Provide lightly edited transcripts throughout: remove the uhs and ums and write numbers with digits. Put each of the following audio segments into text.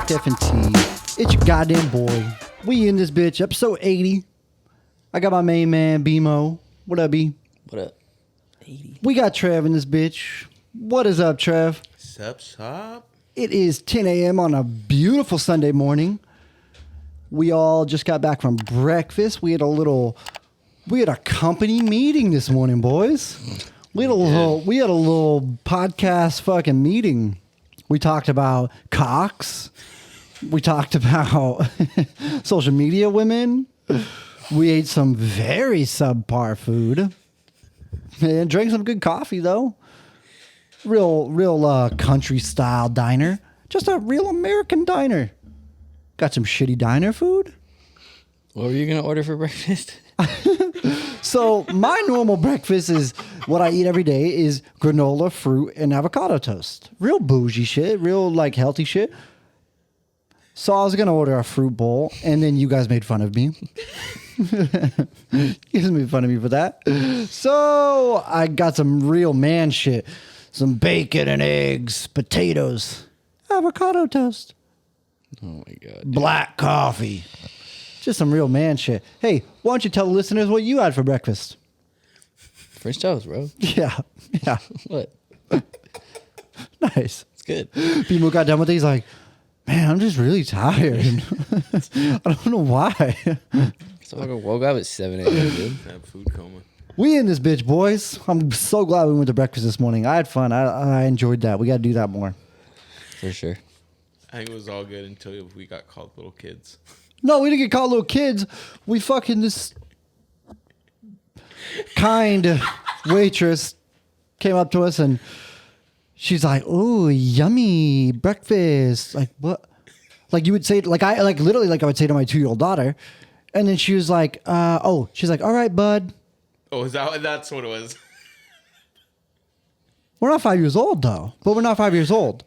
back to FNT. It's your goddamn boy. We in this bitch, episode 80. I got my main man, BMO. What up, B? What up? 80. We got Trev in this bitch. What is up, Trev? Sup? It is 10 a.m. on a beautiful Sunday morning. We all just got back from breakfast. We had a company meeting this morning, boys. We had a little podcast fucking meeting. We talked about cocks. We talked about social media women. We ate some very subpar food. And drank some good coffee, though. Real country style diner. Just a real American diner. Got some shitty diner food. What were you going to order for breakfast? So my normal breakfast is what I eat every day is granola, fruit, and avocado toast. Real bougie shit. Real like healthy shit. So I was going to order a fruit bowl, and then you guys made fun of me. You guys made fun of me for that. So I got some real man shit. Some bacon and eggs, potatoes, avocado toast. Oh, my God. Black coffee. Just some real man shit. Hey, why don't you tell the listeners what you had for breakfast? French toast, bro. Yeah. What? Nice. It's good. People got done with it. He's like, man, I'm just really tired. I don't know why. So I woke up at 7 a.m., dude. That food coma. We in this bitch, boys. I'm so glad we went to breakfast this morning. I had fun. I enjoyed that. We got to do that more. For sure. I think it was all good until we got called little kids. No, we didn't get called little kids. We fucking this kind waitress came up to us and she's like, "Oh, yummy breakfast." Like what? Like you would say, like I would say to my 2-year-old daughter, and then she was like, she's like, "All right, bud." Oh, that's what it was? We're not 5 years old though, but we're not 5 years old.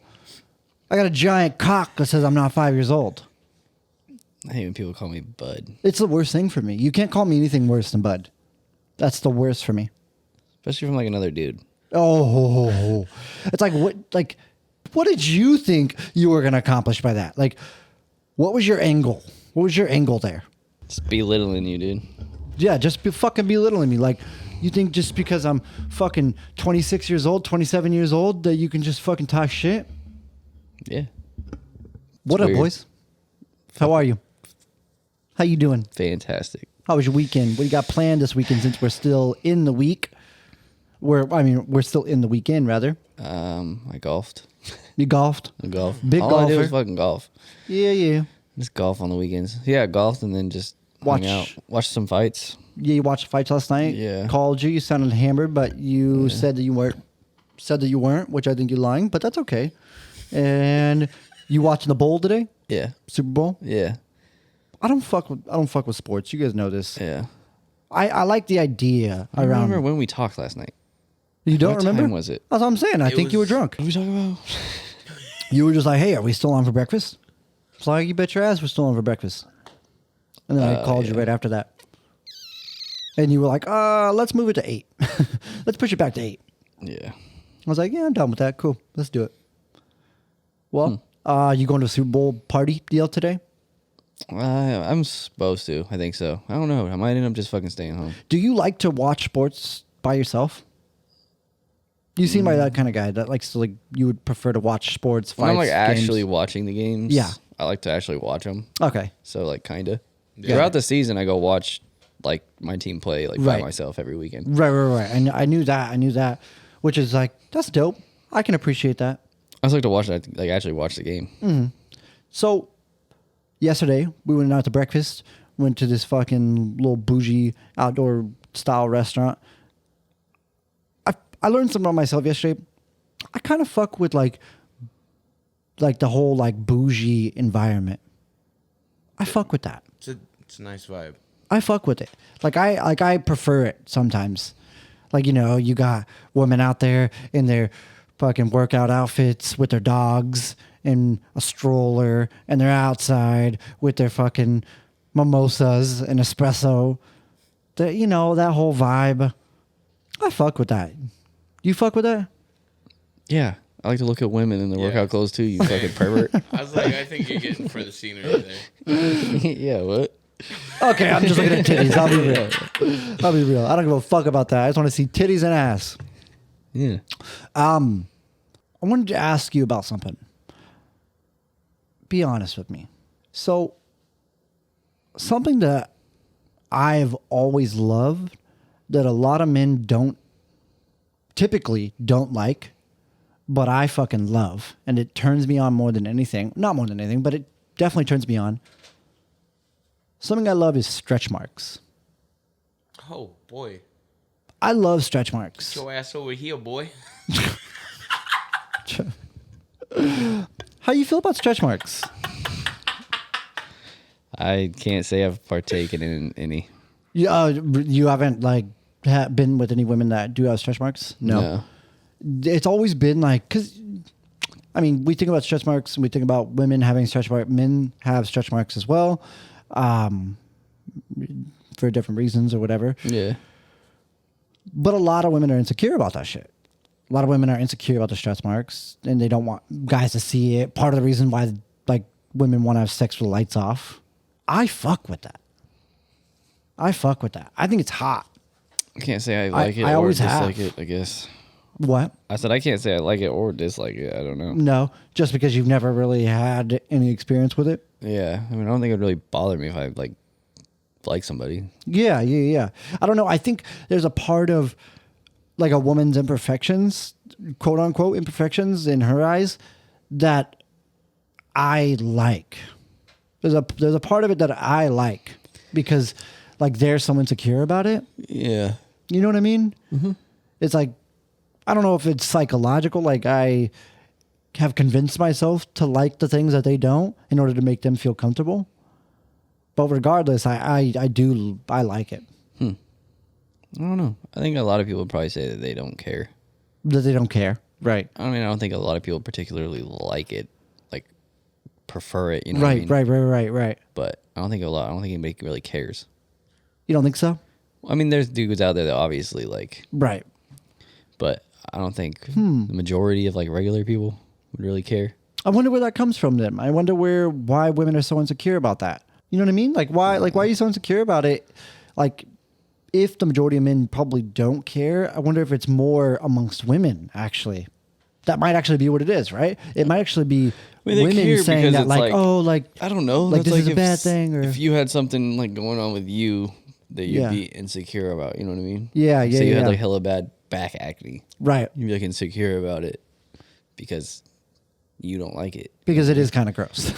I got a giant cock that says I'm not 5 years old. I hate when people call me bud. It's the worst thing for me. You can't call me anything worse than bud. That's the worst for me. Especially from like another dude. Oh, it's like what did you think you were going to accomplish by that? Like, what was your angle? What was your angle there? Just belittling you, dude. Yeah, just fucking belittling me. Like, you think just because I'm fucking 26 years old, 27 years old, that you can just fucking talk shit? Yeah. What up, weird. boys? How are you? How you doing? Fantastic. How was your weekend? What do you got planned this weekend since we're still in the week? We're still in the weekend, rather. I golfed. You golfed? I golf. Big All I did golfer. was fucking golf. Yeah. Just golf on the weekends. Yeah, golfed and then just hung out. Watched some fights. Yeah, you watched fights last night? Yeah. Called you. You sounded hammered, but you said that you weren't, which I think you're lying, but that's okay. And you watching the bowl today? Yeah. Super Bowl? Yeah. I don't fuck with sports. You guys know this. Yeah. I like the idea I around. remember when we talked last night. You don't What remember? time was it? That's what I'm saying. I think you were drunk. What are we talking about? You were just like, "Hey, are we still on for breakfast?" It's like, "You bet your ass we're still on for breakfast." And then I called you right after that. And you were like, let's move it to 8. Let's push it back to 8. Yeah. I was like, yeah, I'm done with that. Cool. Let's do it. Well, you going to a Super Bowl party deal today? I'm supposed to. I think so. I don't know. I might end up just fucking staying home. Do you like to watch sports by yourself? You seem like that kind of guy that likes to, like, you would prefer to watch sports, fights, When I'm like games. actually watching the games. Yeah. I like to actually watch them. Okay. So like kind of. Yeah. Throughout the season, I go watch like my team play like by Right. myself every weekend. Right. I knew that. Which is like, that's dope. I can appreciate that. I just like to watch that, like actually watch the game. So, yesterday, we went out to breakfast. Went to this fucking little bougie outdoor style restaurant. I learned something about myself yesterday. I kind of fuck with like the whole like bougie environment. I fuck with that. It's a nice vibe. I fuck with it. I prefer it sometimes. Like, you know, you got women out there in their fucking workout outfits with their dogs and a stroller, and they're outside with their fucking mimosas and espresso. You know, that whole vibe. I fuck with that. You fuck with that? Yeah. I like to look at women in the workout clothes too. You fucking pervert. I was like, I think you're getting for the scenery there. Yeah, what? Okay, I'm just looking at titties. I'll be real. I'll be real. I don't give a fuck about that. I just want to see titties and ass. Yeah. I wanted to ask you about something. Be honest with me. So, something that I've always loved that a lot of men typically don't like, but I fucking love, and it turns me on more than anything. Not more than anything, but it definitely turns me on. Something I love is stretch marks. Oh, boy. I love stretch marks. Get your ass over here, boy. How you feel about stretch marks? I can't say I've partaken in any. You haven't like been with any women that do have stretch marks? No. It's always been like, because, I mean, we think about stretch marks and we think about women having stretch marks. Men have stretch marks as well, for different reasons or whatever. Yeah. But a lot of women are insecure about that shit. A lot of women are insecure about the stretch marks and they don't want guys to see it. Part of the reason why like women want to have sex with the lights off. I fuck with that. I think it's hot. I can't say I like it I or always dislike have. it, I guess. What? I said I can't say I like it or dislike it. I don't know. No, just because you've never really had any experience with it. Yeah. I mean, I don't think it would really bother me if I like somebody. Yeah. I don't know. I think there's a part of like a woman's imperfections, quote unquote imperfections in her eyes, that I like. There's a part of it that I like because like they're so insecure about it. Yeah. You know what I mean? Mm-hmm. It's like, I don't know if it's psychological. Like I have convinced myself to like the things that they don't in order to make them feel comfortable. But regardless, I like it. I don't know. I think a lot of people would probably say that they don't care. That they don't care. Right. I mean, I don't think a lot of people particularly like it, like prefer it. You know Right, what I mean? right. But I don't think anybody really cares. You don't think so? I mean, there's dudes out there that obviously like, Right. but I don't think the majority of like regular people would really care. I wonder where that comes from then. I wonder why women are so insecure about that. You know what I mean? Like why are you so insecure about it? Like if the majority of men probably don't care, I wonder if it's more amongst women actually. That might actually be what it is, right? It might actually be women saying that like, oh, like I don't know, like that's this is like a bad thing, or if you had something like going on with you that you'd be insecure about, you know what I mean? Yeah. So you had like hella bad back acne, right? you'd be like insecure about it because you don't like it. Because it is kind of gross.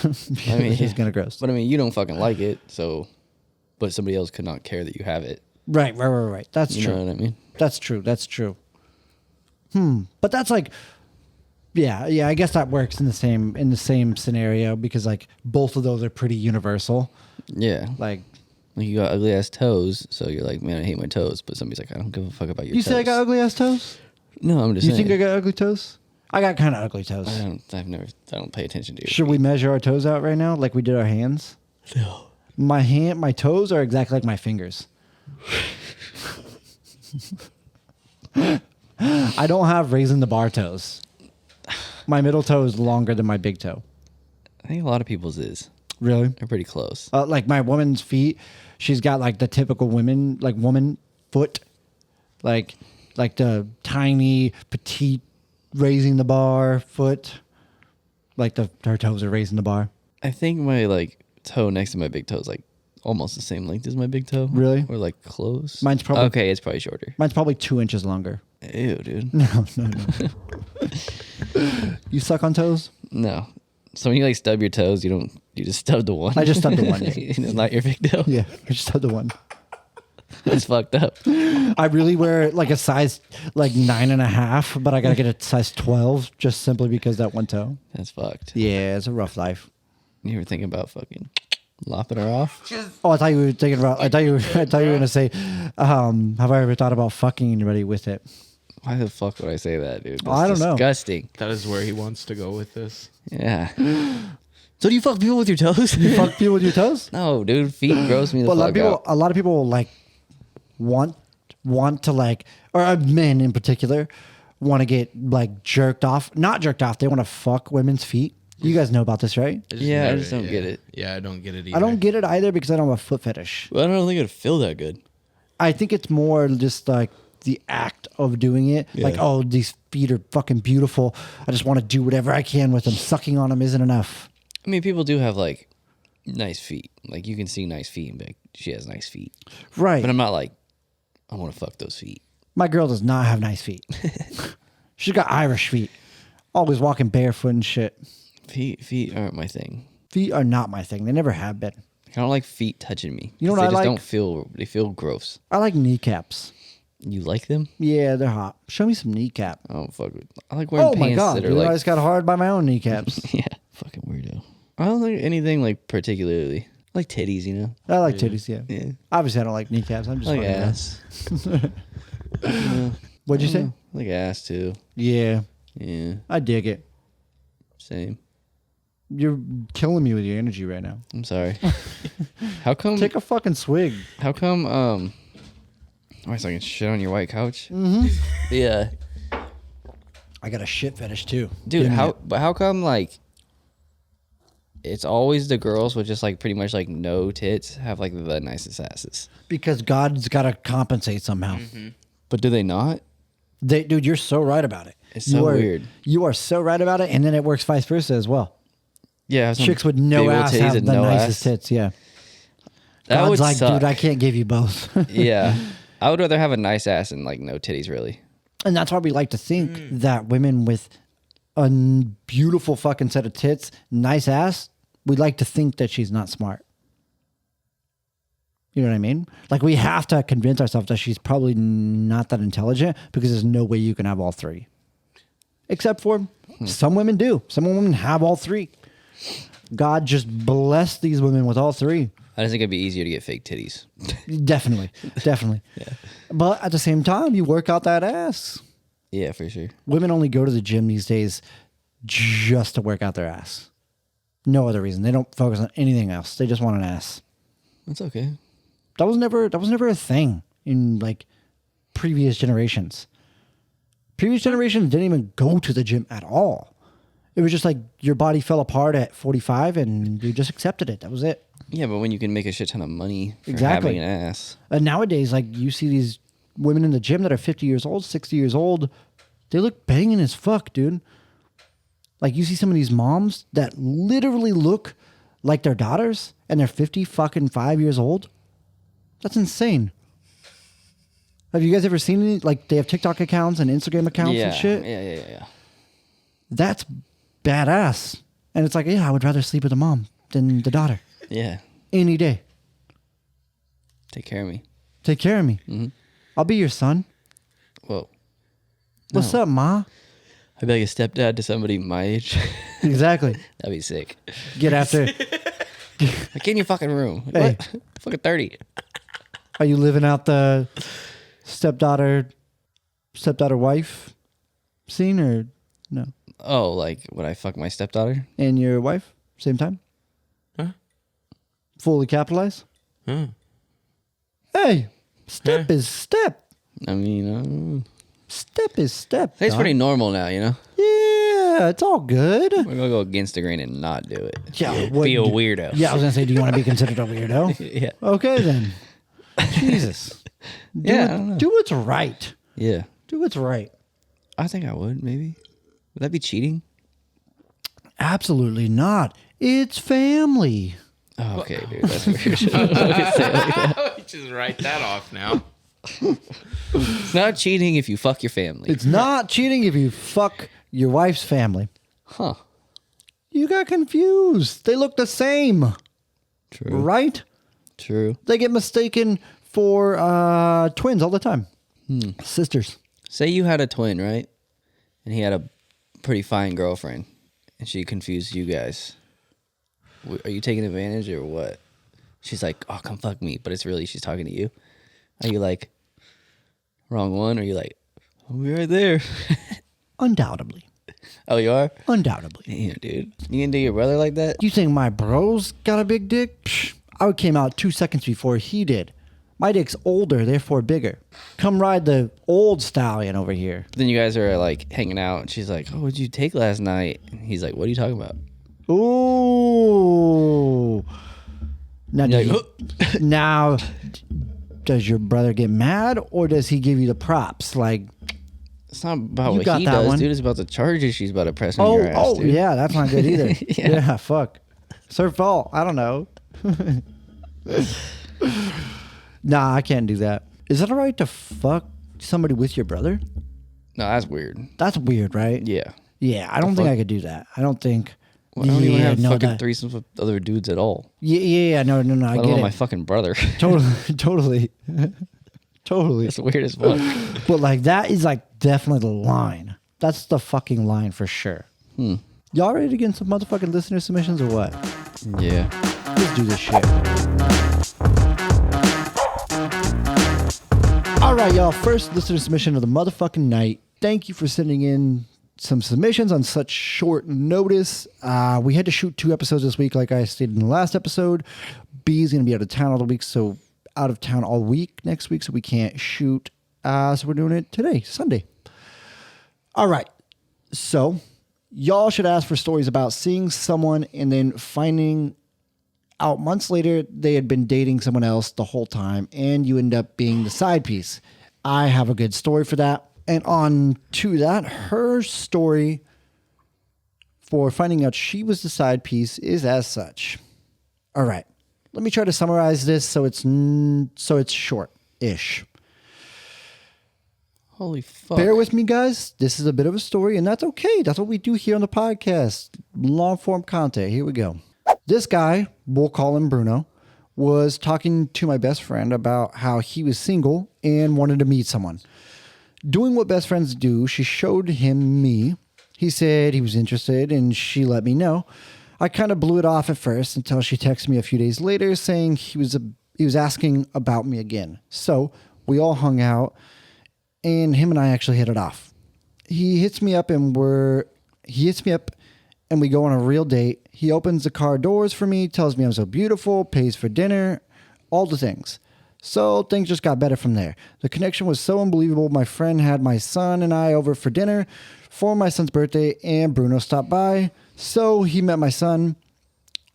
I mean, it is kind of gross. But I mean, you don't fucking like it, so but somebody else could not care that you have it. Right. That's You true. know what I mean? That's true. But that's like, yeah. I guess that works in the same scenario because like both of those are pretty universal. Yeah. Like you got ugly ass toes, so you're like, man, I hate my toes. But somebody's like, I don't give a fuck about your toes. you say I got ugly ass toes? No, I'm just You saying. think I got ugly toes? I got kind of ugly toes. I don't pay attention to you. Should we measure our toes out right now like we did our hands? No. My toes are exactly like my fingers. I don't have raising the bar toes. My middle toe is longer than my big toe. I think a lot of people's is. Really? They're pretty close. Like my woman's feet, she's got like the typical woman foot, like the tiny petite raising the bar foot, like her toes are raising the bar. I think my like toe next to my big toe is like almost the same length as my big toe. Really? Or like close. Mine's probably okay. It's probably shorter. Mine's probably 2 inches longer. Ew, dude. No. You suck on toes? No. So when you like stub your toes, you just stub the one. I just stubbed the one. Yeah. It's not your big toe. Yeah, I just stubbed the one. It's fucked up. I really wear like a size like 9.5, but I gotta get a size 12 just simply because that one toe. That's fucked. Yeah, it's a rough life. You ever thinking about fucking lopping her off? Oh, I thought you were thinking about. I thought you were gonna say, have I ever thought about fucking anybody with it? Why the fuck would I say that, dude? That's I don't know. disgusting. That is where he wants to go with this. Yeah. So do you fuck people with your toes? You fuck people with your toes? No, dude. Feet gross me the Well, fuck out. a lot of people like want to like, or men in particular, want to get like jerked off. Not jerked off. They want to fuck women's feet. You guys know about this, right? I just don't get it. Yeah, I don't get it either. I don't get it either because I don't have a foot fetish. Well, I don't think it'd feel that good. I think it's more just like the act of doing it. Yeah. Like, oh, these feet are fucking beautiful. I just want to do whatever I can with them. Sucking on them isn't enough. I mean, people do have like nice feet. Like you can see nice feet and be like, she has nice feet. Right. But I'm not like, I want to fuck those feet. My girl does not have nice feet. She's got Irish feet. Always walking barefoot and shit. Feet aren't my thing. Feet are not my thing. They never have been. I don't like feet touching me. You know what they I just like? don't feel. They feel gross. I like kneecaps. You like them? Yeah, they're hot. Show me some kneecap. Oh fuck it. I like wearing Oh my pants god, that are dude, I like. just got hard by my own kneecaps. Yeah, fucking weirdo. I don't like anything like particularly. I like titties, you know. I like titties, yeah. Yeah. Obviously, I don't like kneecaps. I'm just I like fucking around. ass. What'd you say? I like ass too. Yeah, Yeah, I dig it. same. You're killing me with your energy right now. I'm sorry. How come? Take a fucking swig. How come? Why is I can shit on your white couch? Mm-hmm. Yeah, I got a shit fetish too. dude. Give me it. But how come like? It's always the girls with just like pretty much like no tits have like the nicest asses. Because God's got to compensate somehow. But do they not? Dude, you're so right about it. It's so weird. You are so right about it, and then it works vice versa as well. Yeah, Chicks with no big old ass titties have the and no nicest ass. tits. Yeah, That God's would like, suck. dude, I can't give you both. Yeah, I would rather have a nice ass and like no titties, really. And that's why we like to think that women with a beautiful fucking set of tits, nice ass, we like to think that she's not smart. You know what I mean? Like we have to convince ourselves that she's probably not that intelligent because there's no way you can have all three. Except for some women do. Some women have all three. God just blessed these women with all three. I just think it'd be easier to get fake titties. Definitely. Definitely. Yeah. But at the same time, you work out that ass. Yeah, for sure. Women only go to the gym these days just to work out their ass. No other reason. They don't focus on anything else. They just want an ass. That's okay. That was never a thing in like previous generations. Previous generations didn't even go to the gym at all. It was just like your body fell apart at 45 and you just accepted it. That was it. Yeah, but when you can make a shit ton of money for Exactly. having an ass. And nowadays, like you see these women in the gym that are 50 years old, 60 years old, they look banging as fuck, dude. Like you see some of these moms that literally look like their daughters and they're 50 fucking 5 years old. That's insane. Have you guys ever seen any, like they have TikTok accounts and Instagram accounts Yeah, and shit? yeah. That's badass. And it's like, yeah, I would rather sleep with the mom than the daughter Yeah. any day. Take care of me. Take care of me. Mm-hmm. I'll be your son. Whoa. What's up, Ma? I'd be like a stepdad to somebody my age. Exactly. That'd be sick. Get after. Like, get in your fucking room. Hey. What? Fucking 30. Are you living out the stepdaughter wife scene or no? Oh, like when I fuck my stepdaughter? And your wife same time? Huh? Fully capitalized? Huh. Hey, step is step. I mean, Step is step. it's dog. pretty normal now, you know? Yeah, it's all good. We're going to go against the grain and not do it. Yeah, Be a weirdo. Yeah, I was gonna say, do you want to be considered a weirdo? Yeah. Okay then. Jesus. Yeah, I don't know. Do what's right. Yeah. Do what's right. I think I would, maybe. Would that be cheating? Absolutely not. It's family. Oh, okay, dude. That's weird. I could say it like that. Just write that off now. It's not cheating if you fuck your family. It's not cheating if you fuck your wife's family. Huh. You got confused. They look the same, True. right? True. They get mistaken for twins all the time. Sisters. Say you had a twin, right? And he had a pretty fine girlfriend, and she confused you guys. Are you taking advantage or what? She's like, oh, come fuck me. But it's really, she's talking to you. Are you like, wrong one? Or are you like, I'll be right there? Undoubtedly. Oh, you are? Undoubtedly. Damn, dude. You can do your brother like that? You think my bro's got a big dick? Psh, I came out 2 seconds before he did. My dick's older, therefore bigger. Come ride the old stallion over here. Then you guys are like hanging out, and she's like, "Oh, what'd you take last night?" And he's like, "What are you talking about?" Ooh. Now, You're do like, you- now, does your brother get mad, or does he give you the props? Like, It's not about You what got he that does, one. dude. It's about the charges she's about to press on your ass, dude. yeah, that's not good either. Yeah. Yeah, fuck. It's her fault. I don't know. Nah, I can't do that. Is it all right to fuck somebody with your brother? No, that's weird. That's weird, right? Yeah. Yeah, I don't think I could do that. I don't think. Well, I don't even have fucking that- threesomes with other dudes at all. Yeah, no. I Let get alone it. my fucking brother. Totally. It's weird as fuck. But like that is like definitely the line. That's the fucking line for sure. Y'all ready to get some motherfucking listener submissions or what? Yeah. Let's do this shit. All right, y'all. First listener submission of the motherfucking night. Thank you for sending in some submissions on such short notice. We had to shoot 2 episodes this week, like I stated in the last episode. B is going to be out of town all the week, so out of town all week next week, so we can't shoot. So we're doing it today, Sunday. All right. So y'all should ask for stories about seeing someone and then finding out months later they had been dating someone else the whole time and you end up being the side piece. I have a good story for that. And on to that, her story for finding out she was the side piece is as such. All right. Let me try to summarize this so it's short-ish. Holy fuck. Bear with me, guys. This is a bit of a story, and that's okay. That's what we do here on the podcast. Long-form content. Here we go. This guy, we'll call him Bruno, was talking to my best friend about how he was single and wanted to meet someone. Doing what best friends do, she showed him me. He said he was interested, and she let me know. I kind of blew it off at first until she texted me a few days later saying he was asking about me again. So we all hung out, and him and I actually hit it off. He hits me up and we go on a real date. He opens the car doors for me, tells me I'm so beautiful, pays for dinner, all the things. So things just got better from there. The connection was so unbelievable. My friend had my son and I over for dinner for my son's birthday, and Bruno stopped by. So he met my son.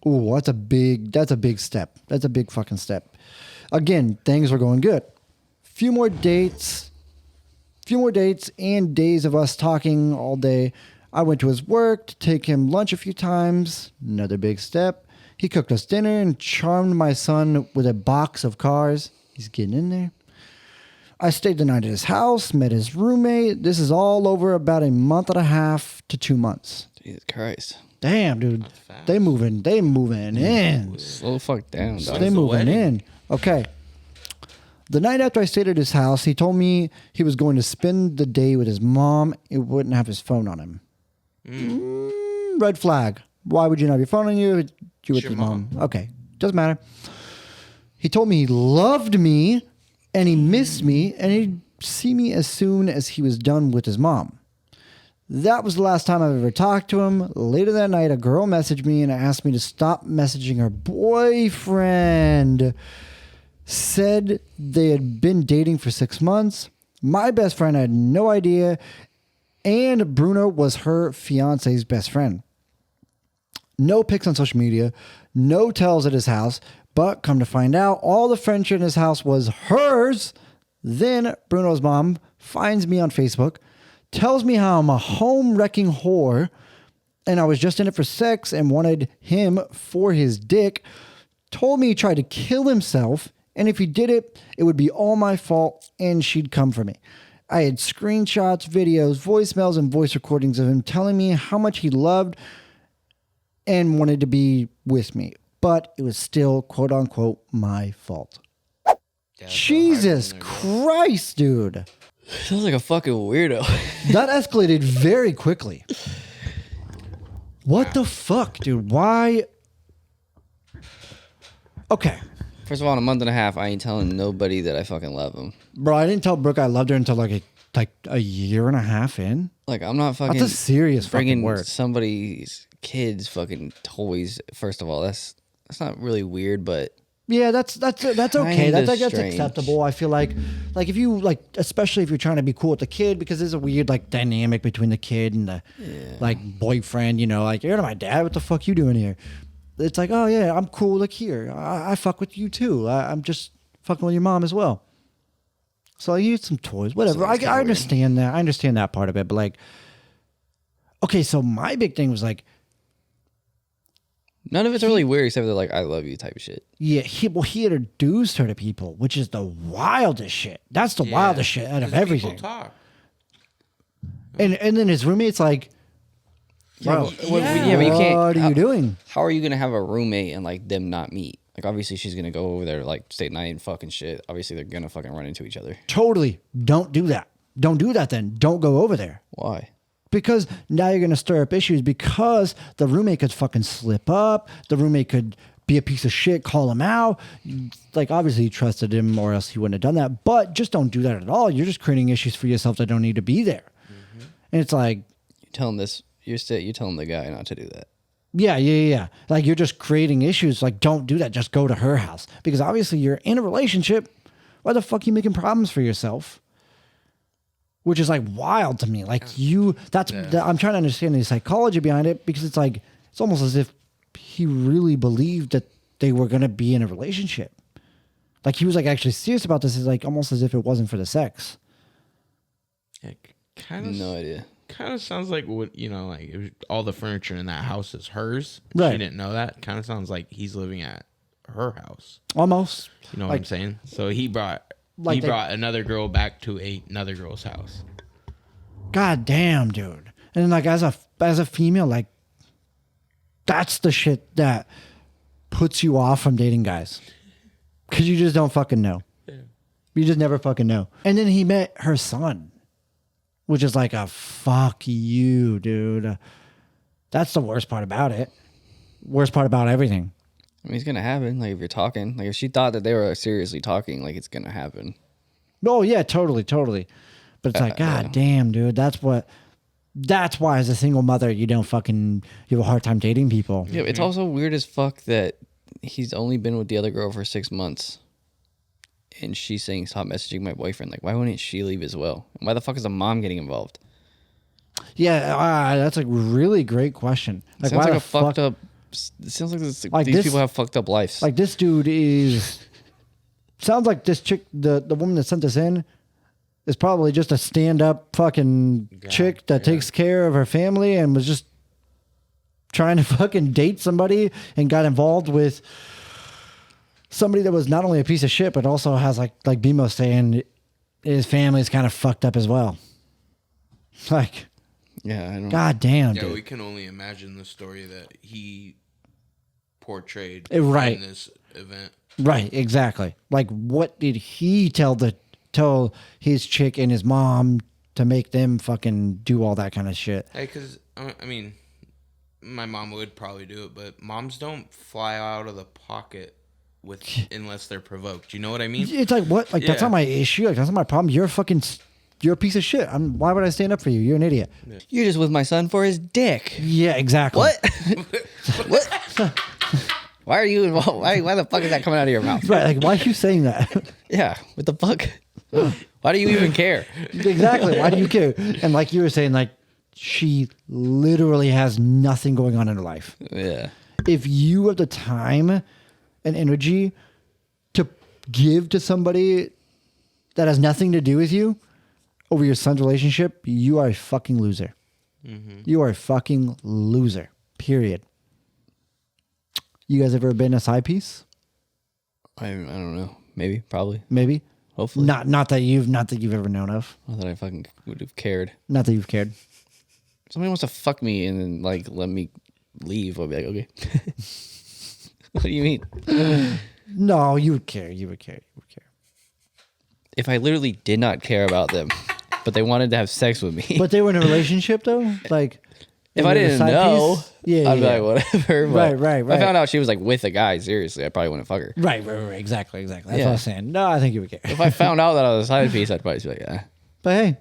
Ooh, that's a big step. That's a big fucking step. Again, things were going good. Few more dates and days of us talking all day. I went to his work to take him lunch a few times. Another big step. He cooked us dinner and charmed my son with a box of cars. He's getting in there. I stayed the night at his house, met his roommate. This is all over about a month and a half to 2 months. Jesus Christ. Damn, dude. They moving in. Slow the fuck down, dog. They the moving wedding? in. Okay. The night after I stayed at his house, he told me he was going to spend the day with his mom. He wouldn't have his phone on him. Red flag. Why would you not have your phone on you? You with Your your mom. Okay. Doesn't matter. He told me he loved me and he missed me and he'd see me as soon as he was done with his mom. That was the last time I've ever talked to him. Later that night, a girl messaged me and asked me to stop messaging her boyfriend. Said they had been dating for 6 months. My best friend had no idea, and Bruno was her fiance's best friend. No pics on social media, no tells at his house, but come to find out, all the furniture in his house was hers. Then Bruno's mom finds me on Facebook, tells me how I'm a home-wrecking whore, and I was just in it for sex and wanted him for his dick, told me he tried to kill himself, and if he did it, it would be all my fault, and she'd come for me. I had screenshots, videos, voicemails, and voice recordings of him telling me how much he loved and wanted to be with me, but it was still, quote-unquote, my fault. Yeah, Jesus Christ, dude. Sounds like a fucking weirdo. That escalated very quickly. What the fuck, dude? Why? Okay. First of all, in a month and a half, I ain't telling nobody that I fucking love him. Bro, I didn't tell Brooke I loved her until like a year and a half in. Like, I'm not fucking... That's a serious fucking bringing word. somebody's kids fucking toys. First of all, that's not really weird, but Yeah, that's okay. Kinda That's strange. acceptable. I feel like if you like, especially if you're trying to be cool with the kid, because there's a weird like dynamic between the kid and the like boyfriend. You know, like you're not my dad. What the fuck you doing here? It's like, oh yeah, I'm cool. Look here, I fuck with you too. I'm just fucking with your mom as well. So I use some toys, whatever. So it's kinda I weird. understand that. I understand that part of it, but like, okay, so my big thing was like, None of it's really weird except they're like, I love you type of shit. yeah, he introduced her to people, which is the wildest shit. That's the wildest shit out of 'Cause everything. People talk. And then his roommate's like, bro, but you can't. what are you doing? How are you gonna have a roommate and like them not meet? Like obviously she's gonna go over there like state night and fucking shit. Obviously they're gonna fucking run into each other. Totally. Don't do that. Don't do that then. Don't go over there. Why? Because now you're going to stir up issues because the roommate could fucking slip up. The roommate could be a piece of shit, call him out. Like, obviously, you trusted him or else he wouldn't have done that. But just don't do that at all. You're just creating issues for yourself that don't need to be there. And it's like, You're telling the guy not to do that. yeah. Like, you're just creating issues. Like, don't do that. Just go to her house. Because obviously, you're in a relationship. Why the fuck are you making problems for yourself? Which is like wild to me. Like I'm trying to understand the psychology behind it because it's like, it's almost as if he really believed that they were going to be in a relationship. Like he was like actually serious about this. It's like almost as if it wasn't for the sex. Yeah, kind of. No idea. Kind of sounds like what like it was, all the furniture in that house is hers. Right. She didn't know that. Kind of sounds like he's living at her house. Almost. You know what I'm saying? So he brought another girl back to another girl's house. God damn, dude. And then like as a female, like that's the shit that puts you off from dating guys. Cause you just don't fucking know. Yeah. You just never fucking know. And then he met her son, which is like a fuck you, dude. That's the worst part about it. Worst part about everything. I mean, it's gonna happen. Like if you're talking, like if she thought that they were seriously talking, like it's gonna happen. Oh yeah, totally. But it's like, God damn, dude. That's why as a single mother, you have a hard time dating people. Yeah, it's also weird as fuck that he's only been with the other girl for 6 months, and she's saying stop messaging my boyfriend. Like, why wouldn't she leave as well? And why the fuck is the mom getting involved? Yeah, that's a really great question. Like, Sounds why like the a fuck? fucked up. It sounds like Like these this- people have fucked up lives. Like this dude is. Sounds like this chick, the woman that sent this in, is probably just a stand-up fucking chick that takes care of her family and was just trying to fucking date somebody and got involved with somebody that was not only a piece of shit but also has like BMO saying his family's kind of fucked up as well. Like, yeah, I don't. God damn, Yeah, dude. we can only imagine the story that he portrayed Right. in this event. Right, exactly. Like, what did he tell his chick and his mom to make them fucking do all that kind of shit? Hey, because, I mean, my mom would probably do it, but moms don't fly out of the pocket unless they're provoked. You know what I mean? It's like, what? Like, that's Yeah. not my issue. Like, that's not my problem. You're a piece of shit. Why would I stand up for you? You're an idiot. You're just with my son for his dick. Yeah, exactly. What? What? Why are you involved? Why the fuck is that coming out of your mouth? Right, like, why are you saying that? Yeah, what the fuck? Why do you even care? Exactly. Why do you care? And like you were saying, like, she literally has nothing going on in her life. Yeah. If you have the time and energy to give to somebody that has nothing to do with you over your son's relationship, you are a fucking loser. You are a fucking loser. Period. You guys ever been a side piece? I don't know. Maybe, probably, Maybe. hopefully. Not that you've ever known of. Not that I fucking would have cared. Not that you've cared. Somebody wants to fuck me and then like let me leave. I'll be like, okay. What do you mean? No, you would care. You would care. If I literally did not care about them, but they wanted to have sex with me, But they were in a relationship though? Like, if they I were a didn't side know, piece? Yeah, I'd be yeah. like, whatever. But Right. If I found out she was like with a guy, seriously, I probably wouldn't fuck her. Right. Exactly. That's what Yeah. I was saying. No, I think you would care. If I found out that I was a side piece, I'd probably be like, yeah. But hey,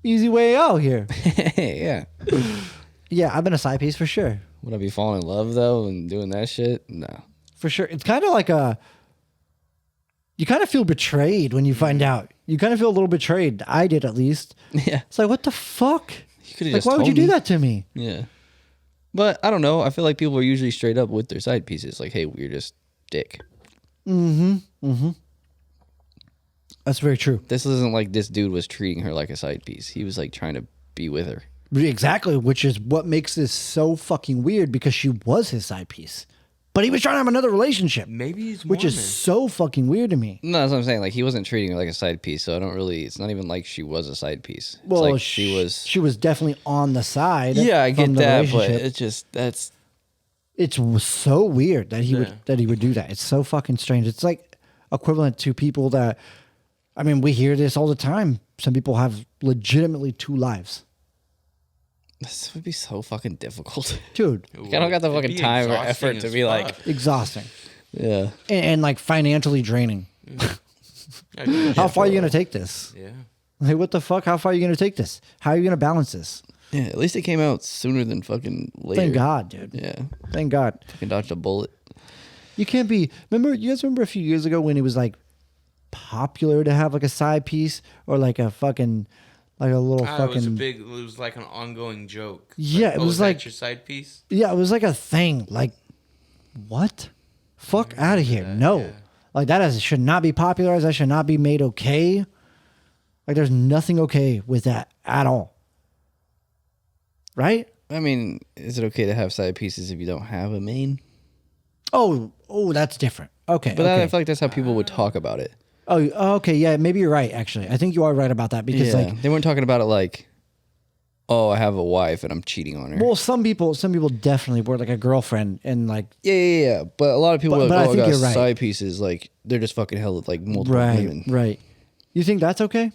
easy way out here. Yeah. Yeah, I've been a side piece for sure. Would I be falling in love though and doing that shit? No. For sure. It's kind of like you kind of feel betrayed when you find out. You kind of feel a little betrayed. I did, at least. Yeah. It's like, what the fuck? You could have Like, just why would you told do me. that to me? Yeah. But I don't know. I feel like people are usually straight up with their side pieces. Like, hey, we're just dick. That's very true. This isn't like this dude was treating her like a side piece. He was like trying to be with her. Exactly, which is what makes this so fucking weird, because she was his side piece. But he was trying to have another relationship. Maybe he's Which Mormon. is so fucking weird to me. No, that's what I'm saying. Like, he wasn't treating her like a side piece, so I don't really. It's not even like she was a side piece. It's Well, like she was. She was definitely on the side. Yeah, I get from the that, but relationship. it's just that's. It's so weird that he would do that. It's so fucking strange. It's like equivalent to people that, I mean, we hear this all the time. Some people have legitimately 2 lives. This would be so fucking difficult. Dude, I don't got the It'd fucking be time or exhausting effort to as be like, fuck. exhausting. yeah. And like financially draining. How far are you going to take this? Yeah. Like, what the fuck? How far are you going to take this? How are you going to balance this? Yeah, at least it came out sooner than fucking later. Thank God, dude. Yeah. Thank God. Fucking dodged a bullet. You can't be. You guys remember a few years ago when it was like popular to have like a side piece or like a fucking, like a little fucking. It was like an ongoing joke. Yeah, it was is that like- your side piece. Yeah, it was like a thing. Like, what? Fuck out of here. No. yeah. Like, should not be popularized. That should not be made okay. Like, there's nothing okay with that at all. Right? I mean, is it okay to have side pieces if you don't have a main? Oh, that's different. Okay. But okay. I feel like that's how people would talk about it. Oh, okay. Yeah, maybe you're right, actually. I think you are right about that because, Yeah. like, They weren't talking about it like, oh, I have a wife and I'm cheating on her. well, some people definitely were like a girlfriend and like, Yeah. But a lot of people But- are but I like, oh, I think got you're right. side pieces. Like, they're just fucking hell with like multiple women. right. You think that's okay?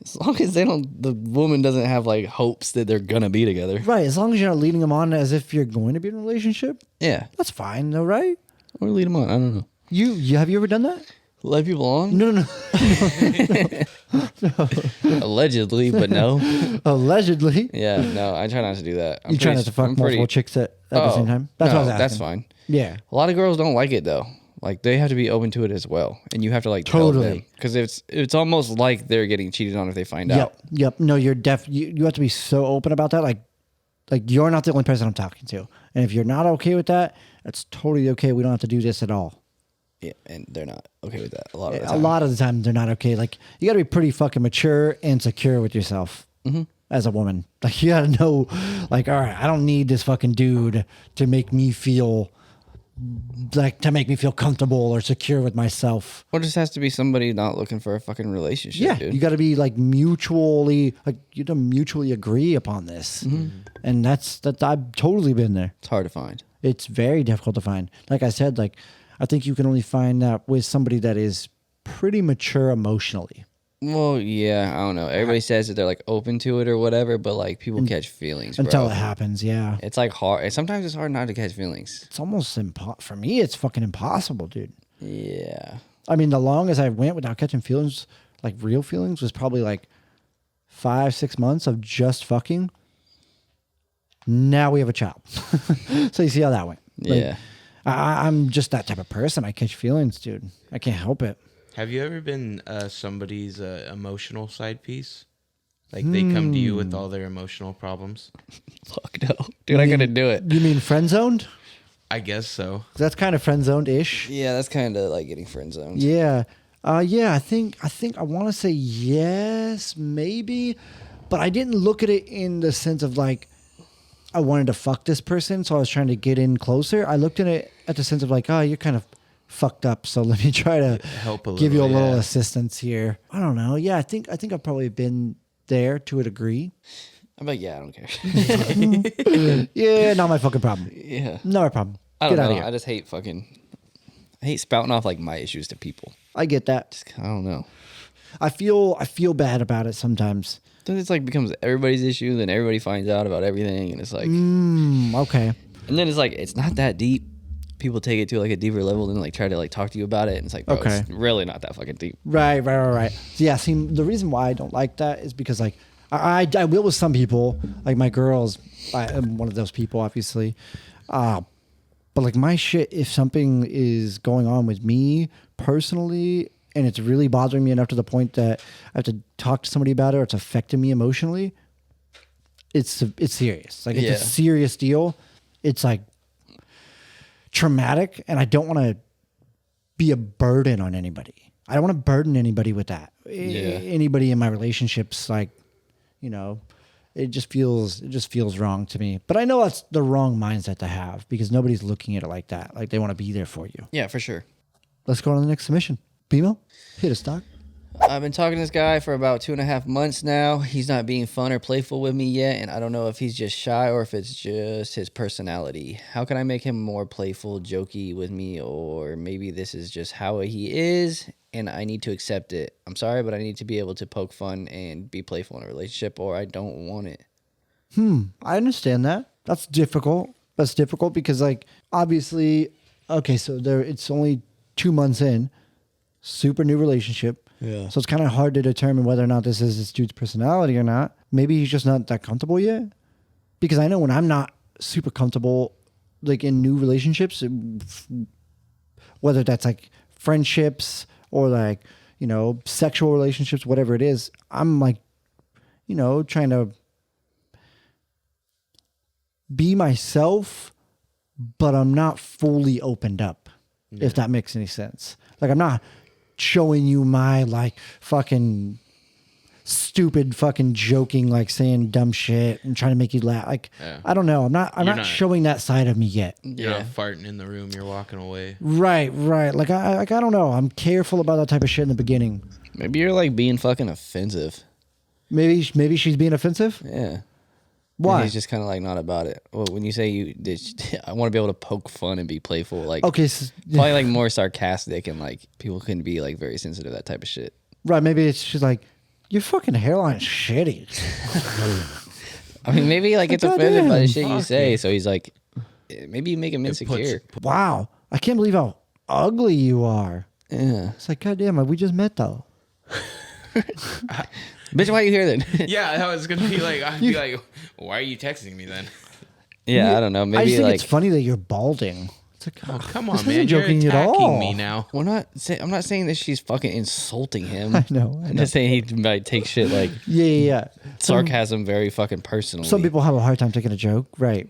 As long as the woman doesn't have like hopes that they're gonna be together. Right. As long as you're not leading them on as if you're going to be in a relationship, Yeah. that's fine, though, right? Or lead them on. I don't know. You have you ever done that? Let people on? No. Allegedly, but no. Allegedly. Yeah, no, I try not to do that. You try not to fuck multiple chicks at the same time? That's what I was asking. That's fine. Yeah. A lot of girls don't like it though. Like they have to be open to it as well, and you have to like tell them Totally. because it's almost like they're getting cheated on if they find out. Yep. No, you're you have to be so open about that. Like you're not the only person I'm talking to, and if you're not okay with that, that's totally okay. We don't have to do this at all. Yeah, and they're not okay with that a lot of the A time. lot of the time, they're not okay. Like you got to be pretty fucking mature and secure with yourself as a woman. Like you got to know, like, all right, I don't need this fucking dude to make me feel comfortable or secure with myself. Or just has to be somebody not looking for a fucking relationship. Yeah, dude. you got to be like mutually, like you to mutually agree upon this, and that's I've totally been there. It's hard to find. It's very difficult to find. Like I said, like I think you can only find that with somebody that is pretty mature emotionally. Well, yeah, I don't know. Everybody says that they're like open to it or whatever, but like people catch feelings Until bro. it happens, yeah. It's like hard. Sometimes it's hard not to catch feelings. It's almost for me. It's fucking impossible, dude. Yeah. I mean, the longest I went without catching feelings, like real feelings, was probably like 5-6 months of just fucking. Now we have a child, so you see how that went. Like, Yeah. I'm just that type of person. I catch feelings, dude. I can't help it. Have you ever been somebody's emotional side piece? Like they come to you with all their emotional problems? Fuck no. Dude, I couldn't do it. You mean friend zoned? I guess so. That's kind of friend zoned ish. Yeah, that's kind of like getting friend zoned. Yeah. I think I want to say yes, maybe, but I didn't look at it in the sense of like I wanted to fuck this person, so I was trying to get in closer. I looked at it at the sense of like, oh, you're kind of fucked up, so let me try to Help a give you a little, little yeah. assistance here. I don't know. Yeah, I think I've probably been there to a degree. I'm like, yeah, I don't care. Yeah, not my fucking problem. Yeah. Not my problem. I don't Get out know. of here. I just hate I hate spouting off like my issues to people. I get that. I don't know. I feel bad about it sometimes. Then it's like becomes everybody's issue, then everybody finds out about everything, and it's like, Okay. and then it's like it's not that deep. People take it to like a deeper level and like try to like talk to you about it, and it's like, bro, Okay. it's really not that fucking deep. Right. So yeah, see, the reason why I don't like that is because like I will with some people, like my girls. I am one of those people, obviously. But like my shit, if something is going on with me personally and it's really bothering me enough to the point that I have to talk to somebody about it or it's affecting me emotionally, it's serious. Like it's a serious deal. It's like traumatic, and I don't want to be a burden on anybody. I don't want to burden anybody with that. Anybody in my relationships, like, you know, it just feels wrong to me. But I know that's the wrong mindset to have because nobody's looking at it like that. Like they want to be there for you. Yeah, for sure. Let's go on to the next submission. Bimo, hit us, Doc. I've been talking to this guy for about 2.5 months now. He's not being fun or playful with me yet, and I don't know if he's just shy or if it's just his personality. How can I make him more playful, jokey with me, or maybe this is just how he is, and I need to accept it. I'm sorry, but I need to be able to poke fun and be playful in a relationship, or I don't want it. I understand that. That's difficult. That's difficult because, like, obviously, okay, so it's only 2 months in, super new relationship. Yeah. So it's kind of hard to determine whether or not this is this dude's personality or not. Maybe he's just not that comfortable yet. Because I know when I'm not super comfortable, like in new relationships, whether that's like friendships or like, you know, sexual relationships, whatever it is, I'm like, you know, trying to be myself, but I'm not fully opened up, if that makes any sense. Like I'm not showing you my like fucking stupid fucking joking, like saying dumb shit and trying to make you laugh. Like I don't know. I'm not showing that side of me yet. You're not farting in the room. You're walking away. Right. Like I don't know. I'm careful about that type of shit in the beginning. Maybe you're like being fucking offensive. Maybe she's being offensive. Yeah. Why? And he's just kind of like not about it. Well, when you say I want to be able to poke fun and be playful, like okay, probably like more sarcastic and like people can be like very sensitive to that type of shit. Right? Maybe she's like, your fucking hairline is shitty. I mean, maybe like it's offended by the shit you say. So he's like, maybe you make him insecure. Wow, I can't believe how ugly you are. Yeah, it's like, goddamn, we just met though. Bitch, why are you here then? Yeah, that was gonna be like, I'd be like, why are you texting me then? Yeah, I don't know. Maybe I just think like it's funny that you're balding. It's like, oh, come on, this man, isn't joking you're at all. attacking me now. I'm not saying that she's fucking insulting him. I know. I'm just saying he might take shit like yeah. sarcasm very fucking personally. Some people have a hard time taking a joke. Right.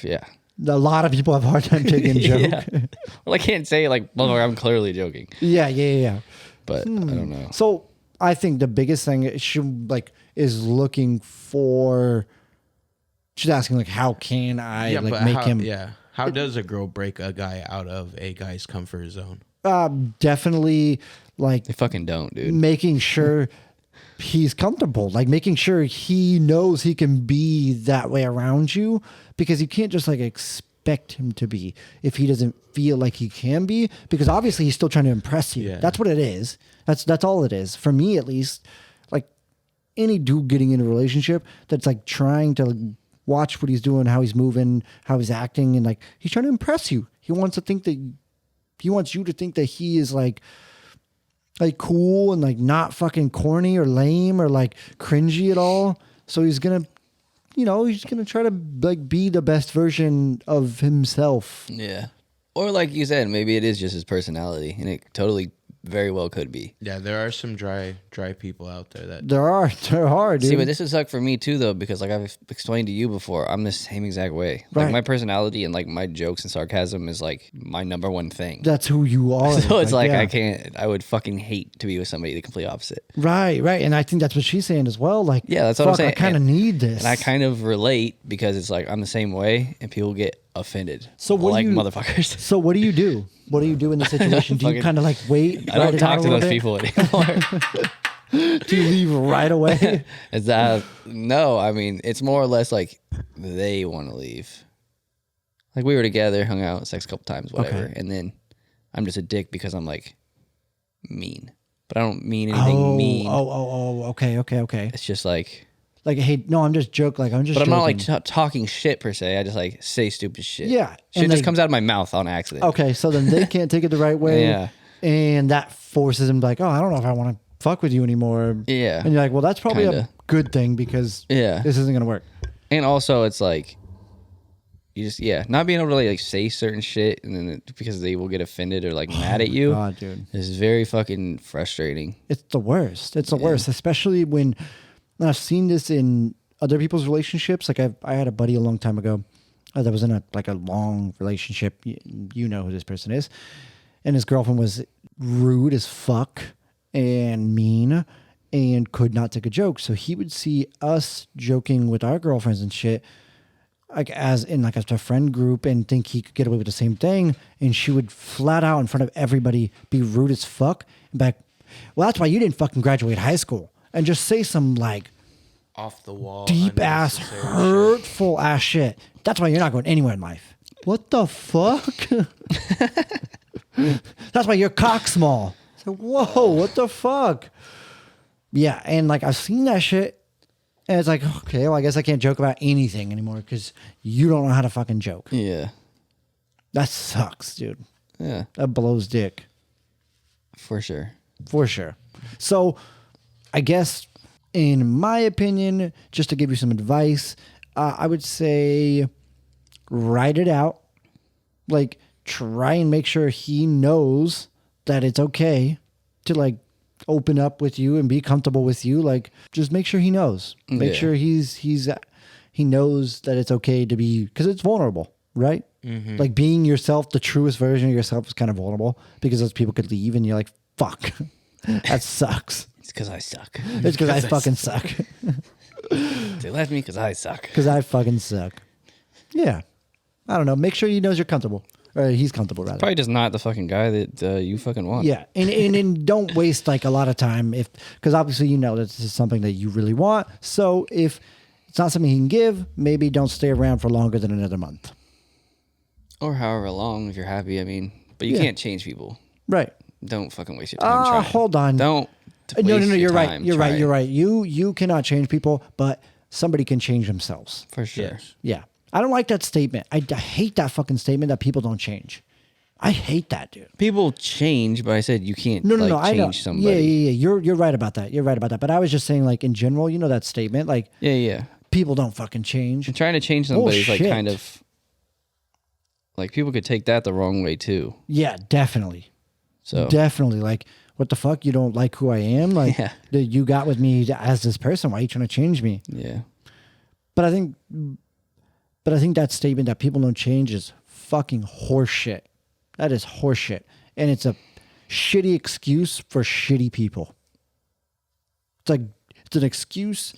Yeah. A lot of people have a hard time taking a joke. Yeah. Well, I can't say like, well, I'm clearly joking. Yeah. But I don't know. So I think the biggest thing is looking for. She's asking like, how can I make him? Yeah. How does a girl break a guy out of a guy's comfort zone? Definitely like they fucking don't, dude. Making sure he's comfortable, like making sure he knows he can be that way around you, because you can't just like expect him to be if he doesn't feel like he can be, because obviously he's still trying to impress you. Yeah. That's what it is. That's all it is for me, at least. Like any dude getting in a relationship that's like trying to watch what he's doing, how he's moving, how he's acting, and like he's trying to impress you. He wants you to think that he is like cool and like not fucking corny or lame or like cringy at all. So he's gonna try to like be the best version of himself. Yeah. Or like you said, maybe it is just his personality, and it totally very well could be. Yeah, there are some dry people out there that there are, dude. See, but this would suck for me too, though, because like I've explained to you before, I'm the same exact way. Right. Like my personality and like my jokes and sarcasm is like my number one thing. That's who you are. So it's like I would fucking hate to be with somebody the complete opposite. Right. And I think that's what she's saying as well. Like, yeah, that's what I'm saying. I kind of need this, and I kind of relate because it's like I'm the same way, and people get offended. So what like motherfuckers. So what do you do? What do you do in this situation? Do you kind of like wait? I don't talk to those people anymore. Do you leave right away? Is that no? I mean, it's more or less like they want to leave. Like we were together, hung out, sex a couple times, whatever, and then I'm just a dick because I'm like mean, but I don't mean anything mean. Okay. It's just like hey, no, I'm just joking. Like I'm just. But joking. I'm not like talking shit per se. I just like say stupid shit. Yeah, shit just comes out of my mouth on accident. Okay, so then they can't take it the right way. Yeah, and that forces them to like, oh, I don't know if I want to fuck with you anymore. Yeah, and you're like, well, that's probably a good thing because this isn't gonna work. And also, it's like You just not being able to like say certain shit, and then because they will get offended or like mad at you. God, dude, is very fucking frustrating. it's the worst. It's the worst, especially when I've seen this in other people's relationships. Like I had a buddy a long time ago that was in a long relationship. You know who this person is, and his girlfriend was rude as fuck and mean and could not take a joke. So he would see us joking with our girlfriends and shit, like as a friend group, and think he could get away with the same thing. And she would flat out in front of everybody be rude as fuck and be like, well, that's why you didn't fucking graduate high school, and just say some like Off the wall, deep ass, unnecessary hurtful ass shit. That's why you're not going anywhere in life. What the fuck? That's why your cock's small. So, whoa, what the fuck? Yeah, and like I've seen that shit, and it's like, okay, well, I guess I can't joke about anything anymore because you don't know how to fucking joke. Yeah. That sucks, dude. Yeah. That blows dick. For sure. For sure. So, I guess, in my opinion, just to give you some advice, I would say write it out. Like, try and make sure he knows that it's okay to, like, open up with you and be comfortable with you. Like, just make sure he knows. Make sure he knows that it's okay to be, because it's vulnerable, right? Mm-hmm. Like, being yourself, the truest version of yourself is kind of vulnerable because those people could leave and you're like, fuck, that sucks. It's because I suck. It's because I fucking suck. They left me because I suck. Because I fucking suck. Yeah. I don't know. Make sure he knows you're comfortable. Or he's comfortable, rather. Probably just not the fucking guy that you fucking want. Yeah. And don't waste like a lot of time because obviously you know that this is something that you really want. So if it's not something he can give, maybe don't stay around for longer than another month. Or however long if you're happy. I mean, but you can't change people. Right. Don't fucking waste your time trying. Hold on. Don't. No, you're right. Time You're right. trying. You're right. You cannot change people, but somebody can change themselves. For sure. Yes. Yeah. I don't like that statement. I hate that fucking statement that people don't change. I hate that, dude. People change, but I said you can't No, I know. change somebody. Yeah. You're right about that. You're right about that. But I was just saying, like, in general, you know that statement? Like, Yeah. people don't fucking change. And trying to change somebody is like Bullshit. kind of like people could take that the wrong way too. Yeah, definitely. So Definitely. Like, what the fuck? You don't like who I am? Like, Yeah. that you got with me as this person. Why are you trying to change me? yeah. But I think that statement that people don't change is fucking horseshit. That is horseshit. And it's a shitty excuse for shitty people. It's an excuse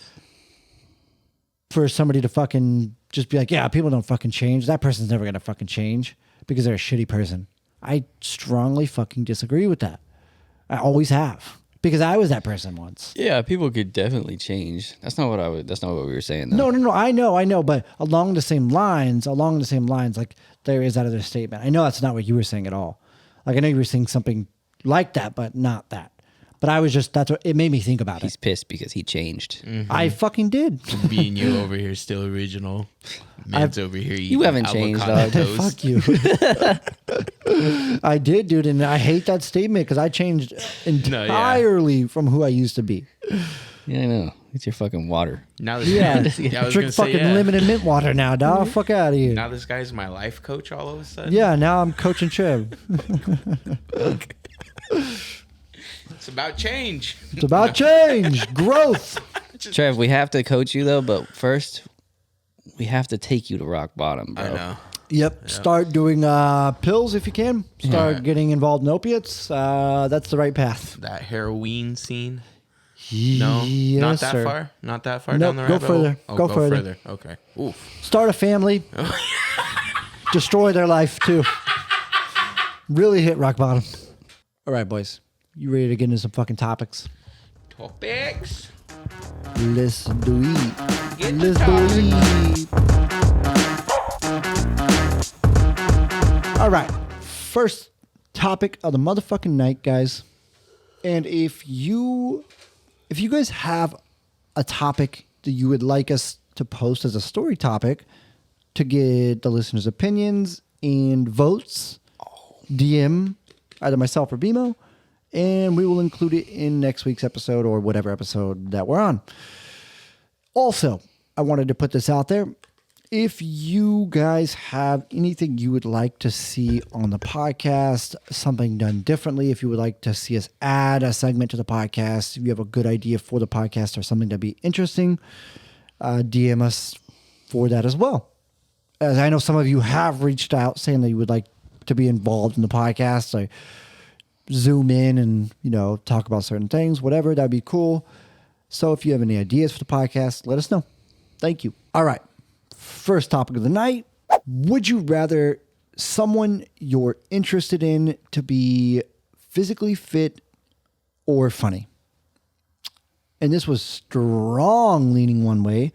for somebody to fucking just be like, yeah, people don't fucking change. That person's never going to fucking change because they're a shitty person. I strongly fucking disagree with that. I always have. Because I was that person once. Yeah, people could definitely change. That's not what we were saying though. No, I know, but along the same lines, like there is that other statement. I know that's not what you were saying at all. Like I know you were saying something like that, but not that. But I was just, that's what it made me think about He's it. pissed because he changed. Mm-hmm. I fucking did. Me and you over here still original. Man's over here eating haven't changed, avocado dog. toast. Fuck you. I did, dude. And I hate that statement because I changed entirely from who I used to be. Yeah, I know. It's your fucking water. Now this Yeah. I was Drink gonna say, fucking limited mint water now, dog. Fuck out of here. Now this guy's my life coach all of a sudden. Yeah, now I'm coaching Trev. It's about change. It's about change, growth. Trev, we have to coach you though, but first we have to take you to rock bottom, bro. I know. Yep. Start doing pills if you can. Start getting involved in opiates. That's the right path. That heroin scene. No, Yes, not that sir. far. Not that far Nope, down the go rabbit further. hole? Oh, Go further. Okay. Oof. Start a family. Destroy their life too. Really hit rock bottom. All right, boys. You ready to get into some fucking topics? Topics. Let's do it. Get Let's the do it. All right. First topic of the motherfucking night, guys. And if you guys have a topic that you would like us to post as a story topic to get the listeners' opinions and votes, DM either myself or BMO, and we will include it in next week's episode or whatever episode that we're on. Also, I wanted to put this out there. If you guys have anything you would like to see on the podcast, something done differently, if you would like to see us add a segment to the podcast, if you have a good idea for the podcast or something that'd be interesting, DM us for that as well. As I know some of you have reached out saying that you would like to be involved in the podcast, like zoom in and, talk about certain things, whatever, that'd be cool. So if you have any ideas for the podcast, let us know. Thank you. All right. First topic of the night. Would you rather someone you're interested in to be physically fit or funny? And this was strong leaning one way.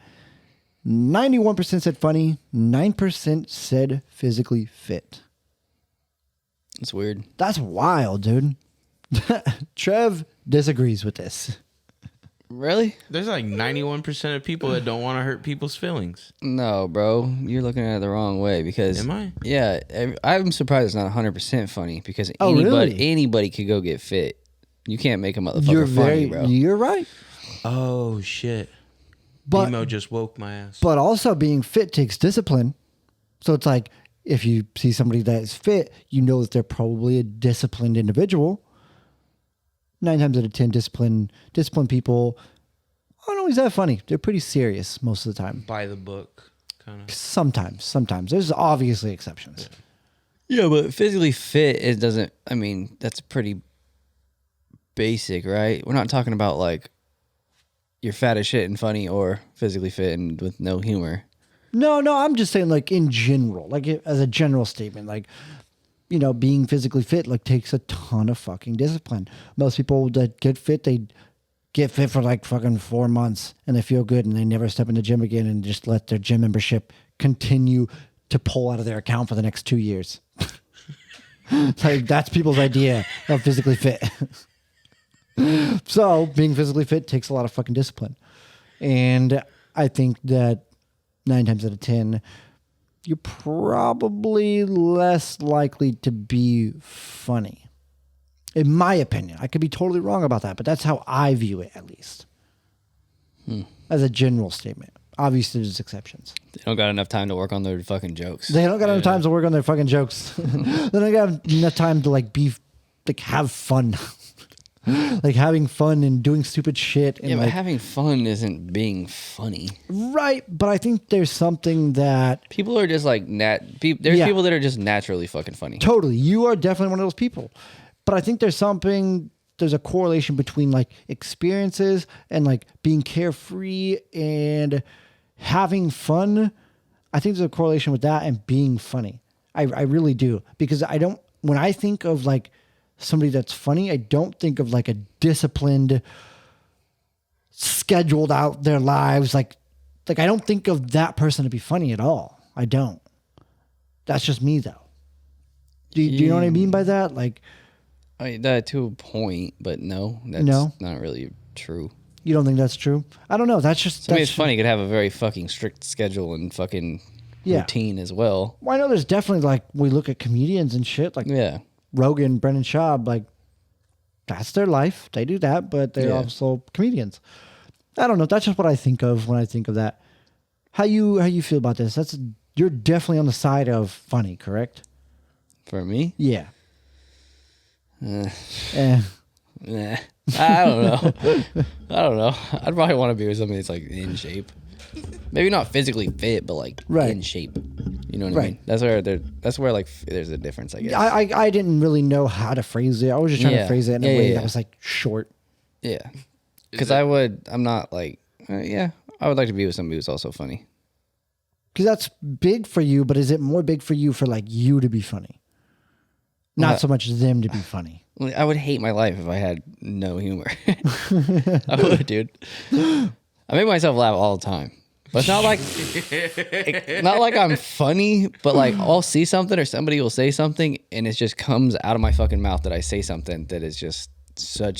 91% said funny, 9% said physically fit. It's weird. That's wild, dude. Trev disagrees with this. Really? There's like 91% of people that don't want to hurt people's feelings. No, bro. You're looking at it the wrong way because... Am I? Yeah. I'm surprised it's not 100% funny because really? anybody could go get fit. You can't make a motherfucker funny, bro. You're right. Oh, shit. But, Emo just woke my ass. But also being fit takes discipline. So it's like if you see somebody that is fit, you know that they're probably a disciplined individual. 9 times out of 10, disciplined people aren't always that funny. They're pretty serious most of the time. By the book, kind of. Sometimes. There's obviously exceptions. Yeah, but physically fit, it doesn't... I mean, that's pretty basic, right? We're not talking about like you're fat as shit and funny or physically fit and with no humor. No, I'm just saying like in general, like as a general statement, like... being physically fit like takes a ton of fucking discipline. Most people that get fit, they get fit for like fucking 4 months and they feel good and they never step in the gym again and just let their gym membership continue to pull out of their account for the next 2 years. Like that's people's idea of physically fit. So being physically fit takes a lot of fucking discipline. And I think that 9 times out of 10, you're probably less likely to be funny. In my opinion. I could be totally wrong about that, but that's how I view it, at least. As a general statement. Obviously, there's exceptions. They don't got enough time to work on their fucking jokes. They don't got enough time to work on their fucking jokes. They don't got enough time to have fun. Like having fun and doing stupid shit. And yeah, but having fun isn't being funny. Right, but I think there's something that... People are just like... There's people that are just naturally fucking funny. Totally. You are definitely one of those people. But I think there's a correlation between like experiences and like being carefree and having fun. I think there's a correlation with that and being funny. I really do. Because when I think of like somebody that's funny, I don't think of like a disciplined, scheduled out their lives. Like I don't think of that person to be funny at all. I don't. That's just me though. Do you know what I mean by that? Like, that to a point, but no, that's not really true. You don't think that's true? I don't know. That's just... It's funny. Could have a very fucking strict schedule and fucking routine as well. Well, I know there's definitely like, we look at comedians and shit, like Rogan, Brendan Schaub, like that's their life. They do that, but they're also comedians. I don't know. That's just what I think of when I think of that. How you feel about this? You're definitely on the side of funny, correct? For me? Yeah. I don't know. I'd probably want to be with somebody that's like in shape. Maybe not physically fit, but like in shape. You know what I mean? That's where like there's a difference, I guess. I didn't really know how to phrase it. I was just trying to phrase it in a way that was like short. Yeah. Because I would like to be with somebody who's also funny. Because that's big for you, but is it more big for you for like you to be funny? Not so much them to be funny. I would hate my life if I had no humor. I would, dude. I make myself laugh all the time. But it's not like I'm funny, but like I'll see something or somebody will say something and it just comes out of my fucking mouth that I say something that is just so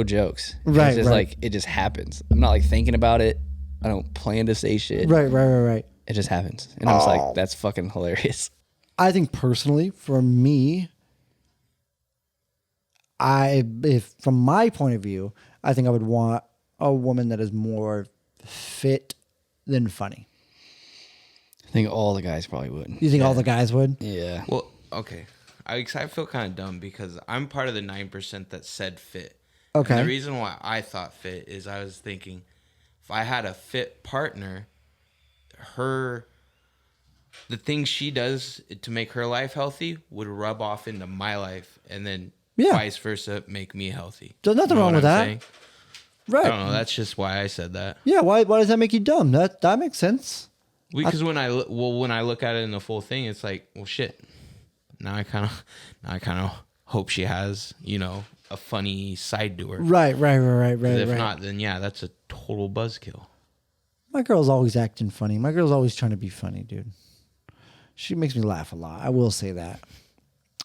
jokes. Right. It's just like, it just happens. I'm not like thinking about it. I don't plan to say shit. Right. It just happens. And I'm just like, that's fucking hilarious. I think personally, for me, if from my point of view, I think I would want a woman that is more fit than funny. I think all the guys probably would. You think all the guys would? Yeah. Well, okay. I feel kind of dumb because I'm part of the 9% that said fit. Okay. And the reason why I thought fit is I was thinking if I had a fit partner, the things she does to make her life healthy would rub off into my life, and then vice versa, make me healthy. There's nothing wrong with that. Saying? Right. I don't know. That's just why I said that. Yeah. Why does that make you dumb? That makes sense. Because when I look at it in the full thing, it's like, well, shit. Now I kind of hope she has, a funny side to her. Right. If not, then yeah, that's a total buzzkill. My girl's always acting funny. My girl's always trying to be funny, dude. She makes me laugh a lot. I will say that.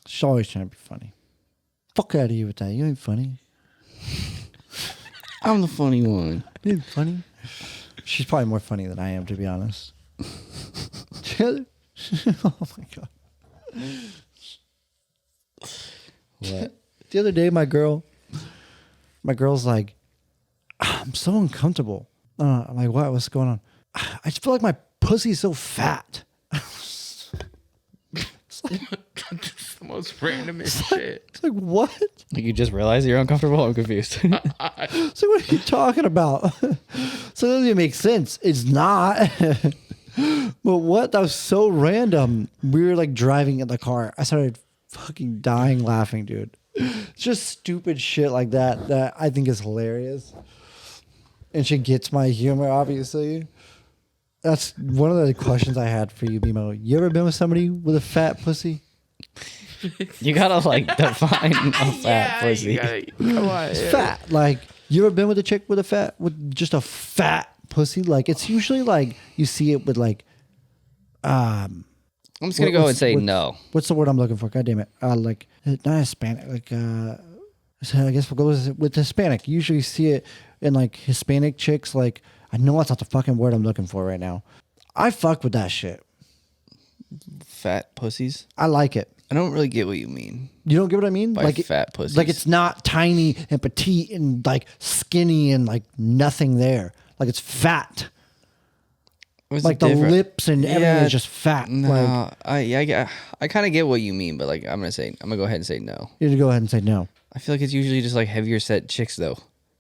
She's always trying to be funny. Fuck out of here with that. You ain't funny. I'm the funny one. You ain't funny. She's probably more funny than I am, to be honest. Oh my God. What? The other day, my girl's like, I'm so uncomfortable. I'm like, what? What's going on? I just feel like my pussy's so fat. That's the most randomest shit. It's like, what? Like you just realize you're uncomfortable? I'm confused. So what are you talking about? So it doesn't even make sense. It's not. But what? That was so random. We were like driving in the car. I started fucking dying laughing, dude. It's just stupid shit like that I think is hilarious. And she gets my humor, obviously. That's one of the questions I had for you, Bimo. You ever been with somebody with a fat pussy? You gotta like define a fat pussy. Come on. It's fat. Like, you ever been with a chick with just a fat pussy? Like, it's usually like you see it with like, I'm just gonna go and say no. What's the word I'm looking for? God damn it. Like, not Hispanic. Like, so I guess we'll go with Hispanic. You usually see it in like Hispanic chicks. Like, I know that's not the fucking word I'm looking for right now. I fuck with that shit. Fat pussies? I like it. I don't really get what you mean. You don't get what I mean? By like fat pussies. Like it's not tiny and petite and like skinny and like nothing there. Like it's fat. What's like the lips and everything is just fat. No, like, I kind of get what you mean, but like I'm gonna go ahead and say no. You need to go ahead and say no. I feel like it's usually just like heavier set chicks though.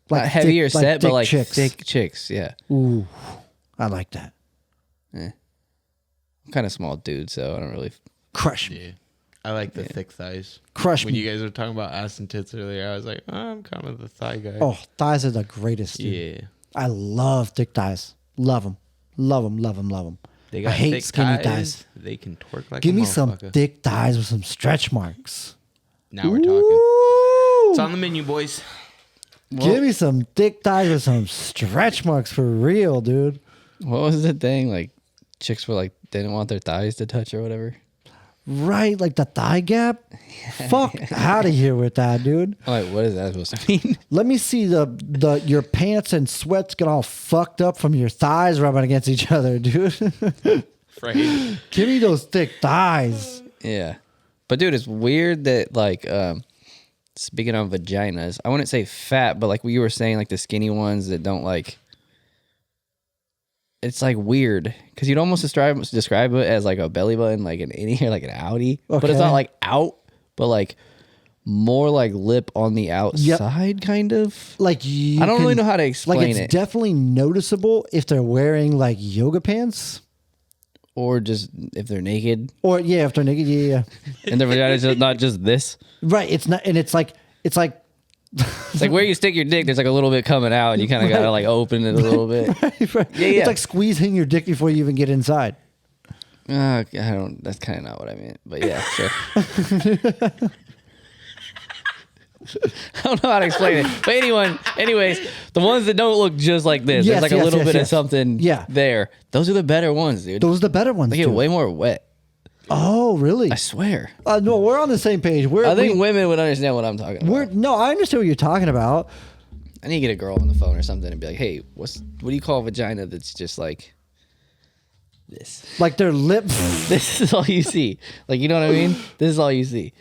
Like not heavier thick, set, but like chicks. thick chicks. Yeah. Ooh, I like that. I'm kind of small dude, so I don't really crush me. Yeah. I like the thick thighs. Crush when me. you guys were talking about ass and tits earlier, I was like, I'm kind of the thigh guy. Oh, thighs are the greatest, dude. Yeah. I love thick thighs. Love them. Love them, love them, love them. They got I hate thick skinny thighs. thighs. They can twerk like Give a me some motherfucker. thick thighs with some stretch marks. Now we're talking. Ooh. It's on the menu, boys. Give me some thick thighs with some stretch marks for real, dude. What was the thing? Like chicks were like they didn't want their thighs to touch or whatever. Right, like the thigh gap. Fuck out of here with that, dude. I'm like, what is that supposed to mean? Let me see your pants and sweats get all fucked up from your thighs rubbing against each other, dude. Right. Give me those thick thighs. Yeah, but dude, it's weird that like speaking of vaginas, I wouldn't say fat, but like what you were saying, like the skinny ones that don't like. It's like weird because you'd almost describe it as like a belly button, like an innie or like an outie, but it's not like out, but like more like lip on the outside, kind of. Like I don't really know how to explain like it. it's definitely noticeable if they're wearing like yoga pants, or just if they're naked, or if they're naked, yeah. and their vagina's just not just this. Right, it's not, and it's like. It's like where you stick your dick, there's like a little bit coming out, and you kind of gotta like open it a little bit. Right. Yeah. It's like squeezing your dick before you even get inside. I don't. That's kind of not what I meant, but yeah, sure. I don't know how to explain it, but anyways, the ones that don't look just like this, Yes, there's like a little bit of something. Yeah. There. Those are the better ones, dude. Those are the better ones. They get dude. way more wet. Oh, really? I swear. No, we're on the same page. I think women would understand what I'm talking about. No, I understand what you're talking about. I need to get a girl on the phone or something and be like, hey, what do you call a vagina that's just like this? Like their lip. This is all you see. Like, you know what I mean? This is all you see.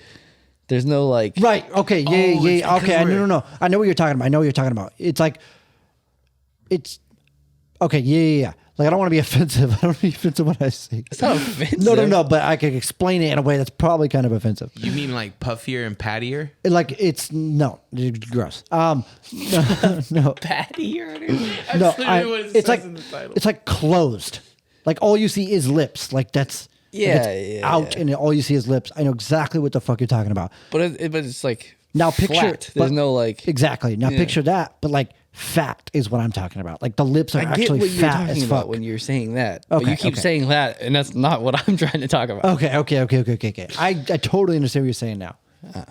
There's no like. Right. Okay. Yeah. Okay. No. I know what you're talking about. It's like, it's okay. Yeah. Like, I don't want to be offensive. I don't want to be offensive when I say. It's not offensive. No. But I can explain it in a way that's probably kind of offensive. You mean like puffier and pattier? Like, it's gross. No. Pattier. No, it's like closed. Like all you see is lips. Like that's out, and all you see is lips. I know exactly what the fuck you're talking about. But it's like now picture. Flat. There's no like exactly. Now picture that, but like fat is what I'm talking about. Like the lips are actually fat as fuck. When you're saying that, okay, but you keep saying that, and that's not what I'm trying to talk about. Okay. I totally understand what you're saying now.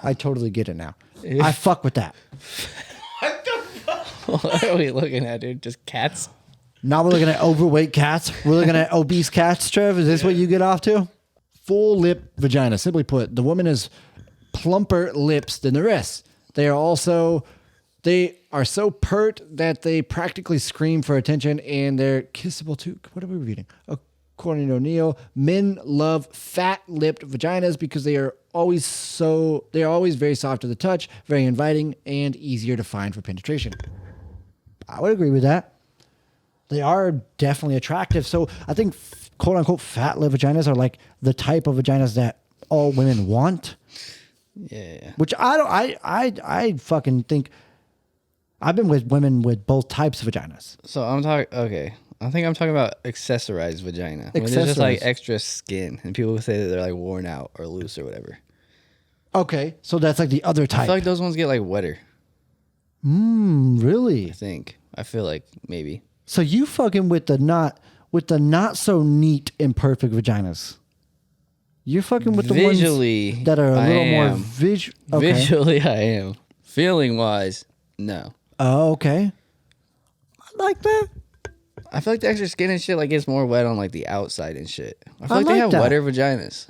I totally get it now. I fuck with that. What the fuck? What are we looking at, dude? Just cats? Now we're looking at overweight cats. We're looking at obese cats, Trev. Is this what you get off to? Full lip vagina. Simply put, the woman has plumper lips than the rest. They are so pert that they practically scream for attention, and they're kissable too. What are we reading? According to O'Neill, men love fat-lipped vaginas because they are always very soft to the touch, very inviting, and easier to find for penetration. I would agree with that. They are definitely attractive. So I think quote unquote fat-lipped vaginas are like the type of vaginas that all women want. Yeah. Which I fucking think. I've been with women with both types of vaginas. So I'm talking. Okay, I think I'm talking about accessorized vagina. When there's just like extra skin, and people say that they're like worn out or loose or whatever. Okay, so that's like the other type. I feel like those ones get like wetter. Really? I feel like maybe. So you fucking with the not so neat and perfect vaginas. You're fucking with the visually, ones that are a little more visual. Okay. Visually, I am. Feeling wise, no. Oh, okay. I like that. I feel like the extra skin and shit like gets more wet on like the outside and shit. I feel I like they like have that. wetter vaginas.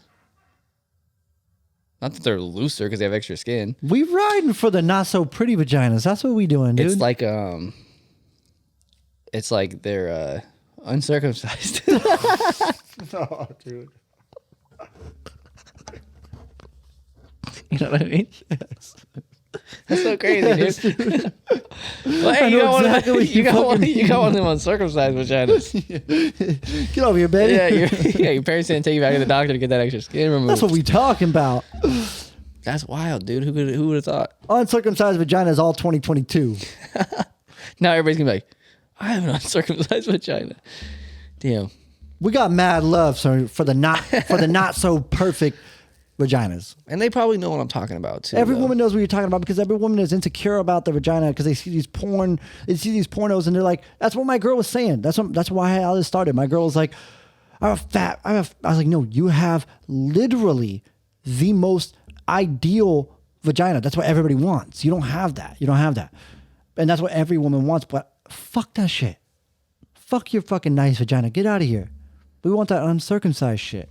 Not that they're looser because they have extra skin. We riding for the not so pretty vaginas. That's what we doing, dude. It's like they're uncircumcised. Oh, dude. You know what I mean? Yes. That's so crazy, dude. Well, hey, you got one of them uncircumcised vaginas. Get over here, baby. Your parents didn't take you back to the doctor to get that extra skin removed. That's what we talking about. That's wild, dude. Who would have thought? Uncircumcised vaginas all 2022. Now everybody's gonna be like, I have an uncircumcised vagina. Damn. We got mad love for the not so perfect vaginas. And they probably know what I'm talking about too. Every woman knows what you're talking about because every woman is insecure about their vagina because they see these pornos and they're like, that's what my girl was saying. That's why all this started. My girl was like, I was like, no, you have literally the most ideal vagina. That's what everybody wants. You don't have that. And that's what every woman wants, but fuck that shit. Fuck your fucking nice vagina. Get out of here. We want that uncircumcised shit.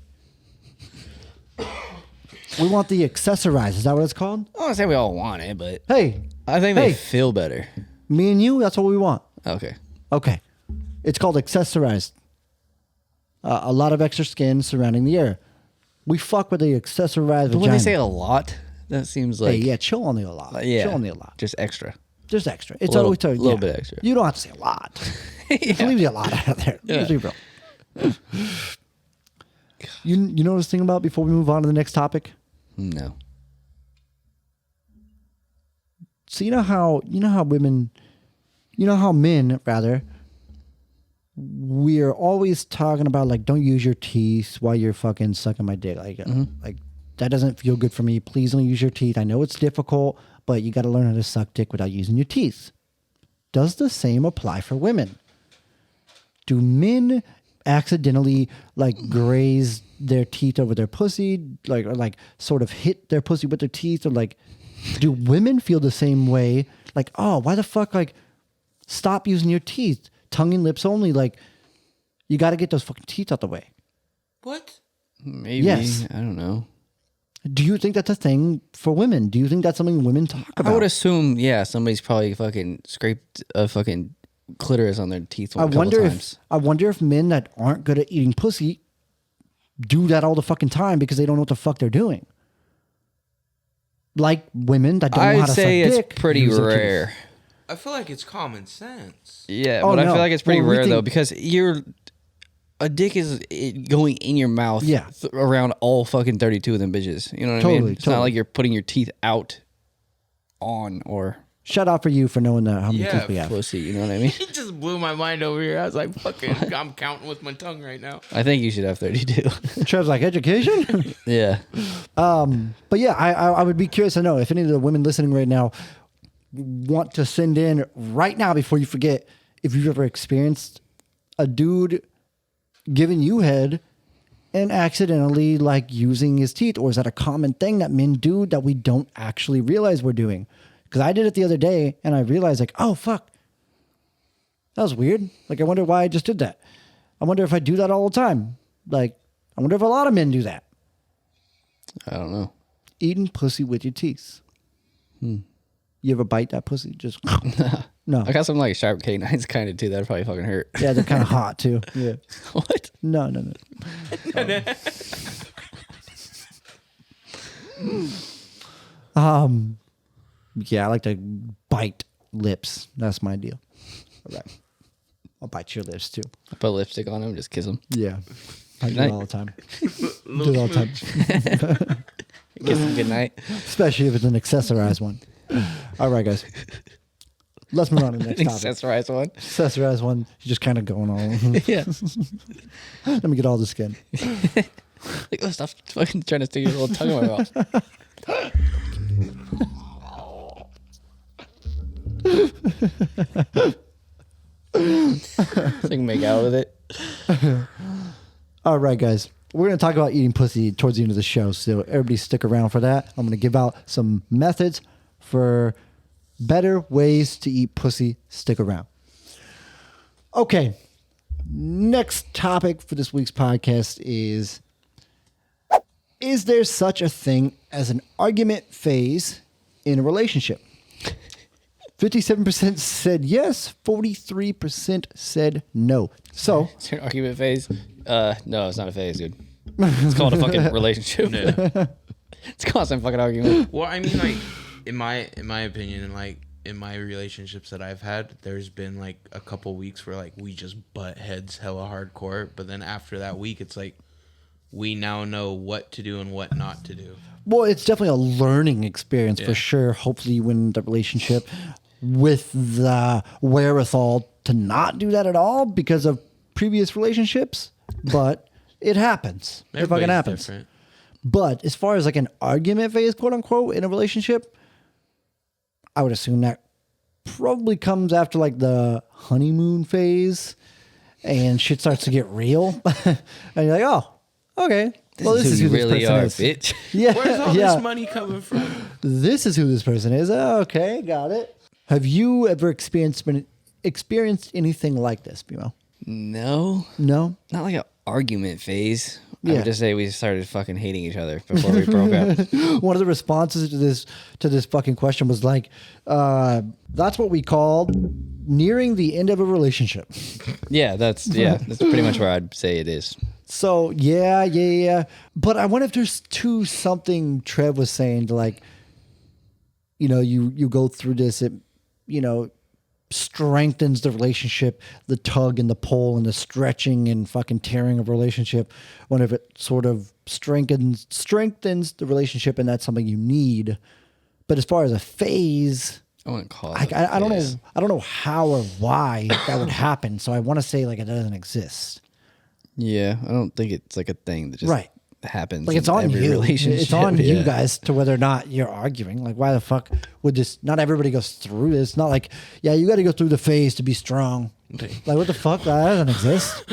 We want the accessorized. Is that what it's called? I don't say we all want it, but hey, I think they feel better. Me and you, that's what we want. Okay. It's called accessorized. A lot of extra skin surrounding the area. We fuck with the accessorized vagina. When they say a lot, that seems like... Hey, yeah, chill on the a lot. Chill on the a lot. Just extra. Just extra. It's a always little bit extra. You don't have to say a lot. Just leave the a lot out there. Yeah. Just be real. You know what I was thinking about before we move on to the next topic? No. So you know how men rather, we're always talking about like, don't use your teeth while you're fucking sucking my dick. Like, like that doesn't feel good for me. Please don't use your teeth. I know it's difficult, but you got to learn how to suck dick without using your teeth. Does the same apply for women? Do men accidentally like graze their teeth over their pussy, like, or like sort of hit their pussy with their teeth, or like, do women feel the same way? Like, oh, why the fuck? Like, stop using your teeth, tongue and lips only. Like, you got to get those fucking teeth out the way. What? Maybe. Yes. I don't know. Do you think that's a thing for women? Do you think that's something women talk about? I would assume, yeah, somebody's probably fucking scraped a fucking clitoris on their teeth I wonder if men that aren't good at eating pussy do that all the fucking time because they don't know what the fuck they're doing. Like women that don't know how to suck dick. I'd say it's pretty rare. I feel like it's common sense. Yeah, but I feel like it's pretty rare though because a dick is going in your mouth around all fucking 32 of them bitches. You know what I mean? It's not like you're putting your teeth out on or... Shout out for you for knowing that how many teeth we have. Pussy, you know what I mean? It just blew my mind over here. I was like, fucking, I'm counting with my tongue right now. I think you should have 32. Trev's like, education? Yeah. But yeah, I would be curious to know if any of the women listening right now want to send in right now before you forget if you've ever experienced a dude giving you head and accidentally like using his teeth, or is that a common thing that men do that we don't actually realize we're doing? Because I did it the other day and I realized like, oh fuck, that was weird. Like I wonder why I just did that. I wonder if I do that all the time. Like I wonder if a lot of men do that. I don't know. Eating pussy with your teeth. You ever bite that pussy? Just no. I got some like sharp canines kind of too. That'd probably fucking hurt. Yeah, they're kind of hot too. Yeah. What? No. Yeah, I like to bite lips. That's my deal. All right. I'll bite your lips too. I put lipstick on them, just kiss them. Yeah. I do it all the time. Do it all the time. Kiss them good night. Especially if it's an accessorized one. All right, guys. Let's move on to the next topic. Accessorized one. Accessorized one. You're just kind of going all. Yeah. Let me get all the skin. Like, oh, stop fucking trying to stick your little tongue in my mouth. So you can make out with it. All right, guys. We're going to talk about eating pussy towards the end of the show, so everybody stick around for that. I'm going to give out some methods for better ways to eat pussy. Stick around. Okay. Next topic for this week's podcast is there such a thing as an argument phase in a relationship? 57% said yes, 43% said no. So, is there an argument phase? No, it's not a phase, dude. It's called a fucking relationship. Yeah. It's constant fucking argument. Well, I mean, like, in my opinion, and like in my relationships that I've had, there's been like a couple weeks where like we just butt heads hella hardcore, but then after that week, it's like we now know what to do and what not to do. well, it's definitely a learning experience for sure. Hopefully you win the relationship with the wherewithal to not do that at all because of previous relationships, but it happens. It fucking happens. Different. But as far as like an argument phase, quote unquote, in a relationship, I would assume that probably comes after like the honeymoon phase and shit starts to get real. And you're like, oh, okay. Well, this is who really are, bitch. Yeah. Where's all this money coming from? This is who this person is. Oh, okay, got it. Have you ever experienced anything like this, Bimo? No. No? Not like an argument phase. Yeah. I would just say we started fucking hating each other before we broke up. One of the responses to this fucking question was like, that's what we called nearing the end of a relationship. Yeah, that's pretty much where I'd say it is. So yeah. But I wonder if there's something Trev was saying to like, you know, you go through this, it, you know, strengthens the relationship, the tug and the pull and the stretching and fucking tearing of a relationship. Wonder if it sort of strengthens the relationship, and that's something you need. But as far as a phase, I wouldn't call it. I don't know. I don't know how or why that would happen. So I want to say like it doesn't exist. Yeah, I don't think it's like a thing that just happens. Like it's on every you. Relationship. It's on you guys to whether or not you're arguing. Like why the fuck would this? Not everybody goes through this. Not like you got to go through the phase to be strong. Like what the fuck? That doesn't exist.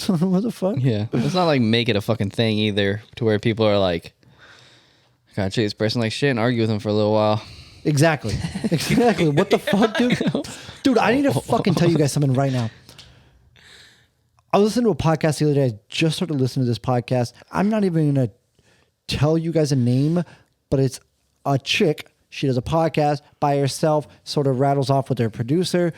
What the fuck? Yeah, it's not like make it a fucking thing either. To where people are like, I gotta treat this person like shit and argue with them for a little while. Exactly. What the fuck, dude? Dude, I need to fucking tell you guys something right now. I was listening to a podcast the other day. I just started listening to this podcast. I'm not even going to tell you guys a name, but it's a chick. She does a podcast by herself, sort of rattles off with her producer.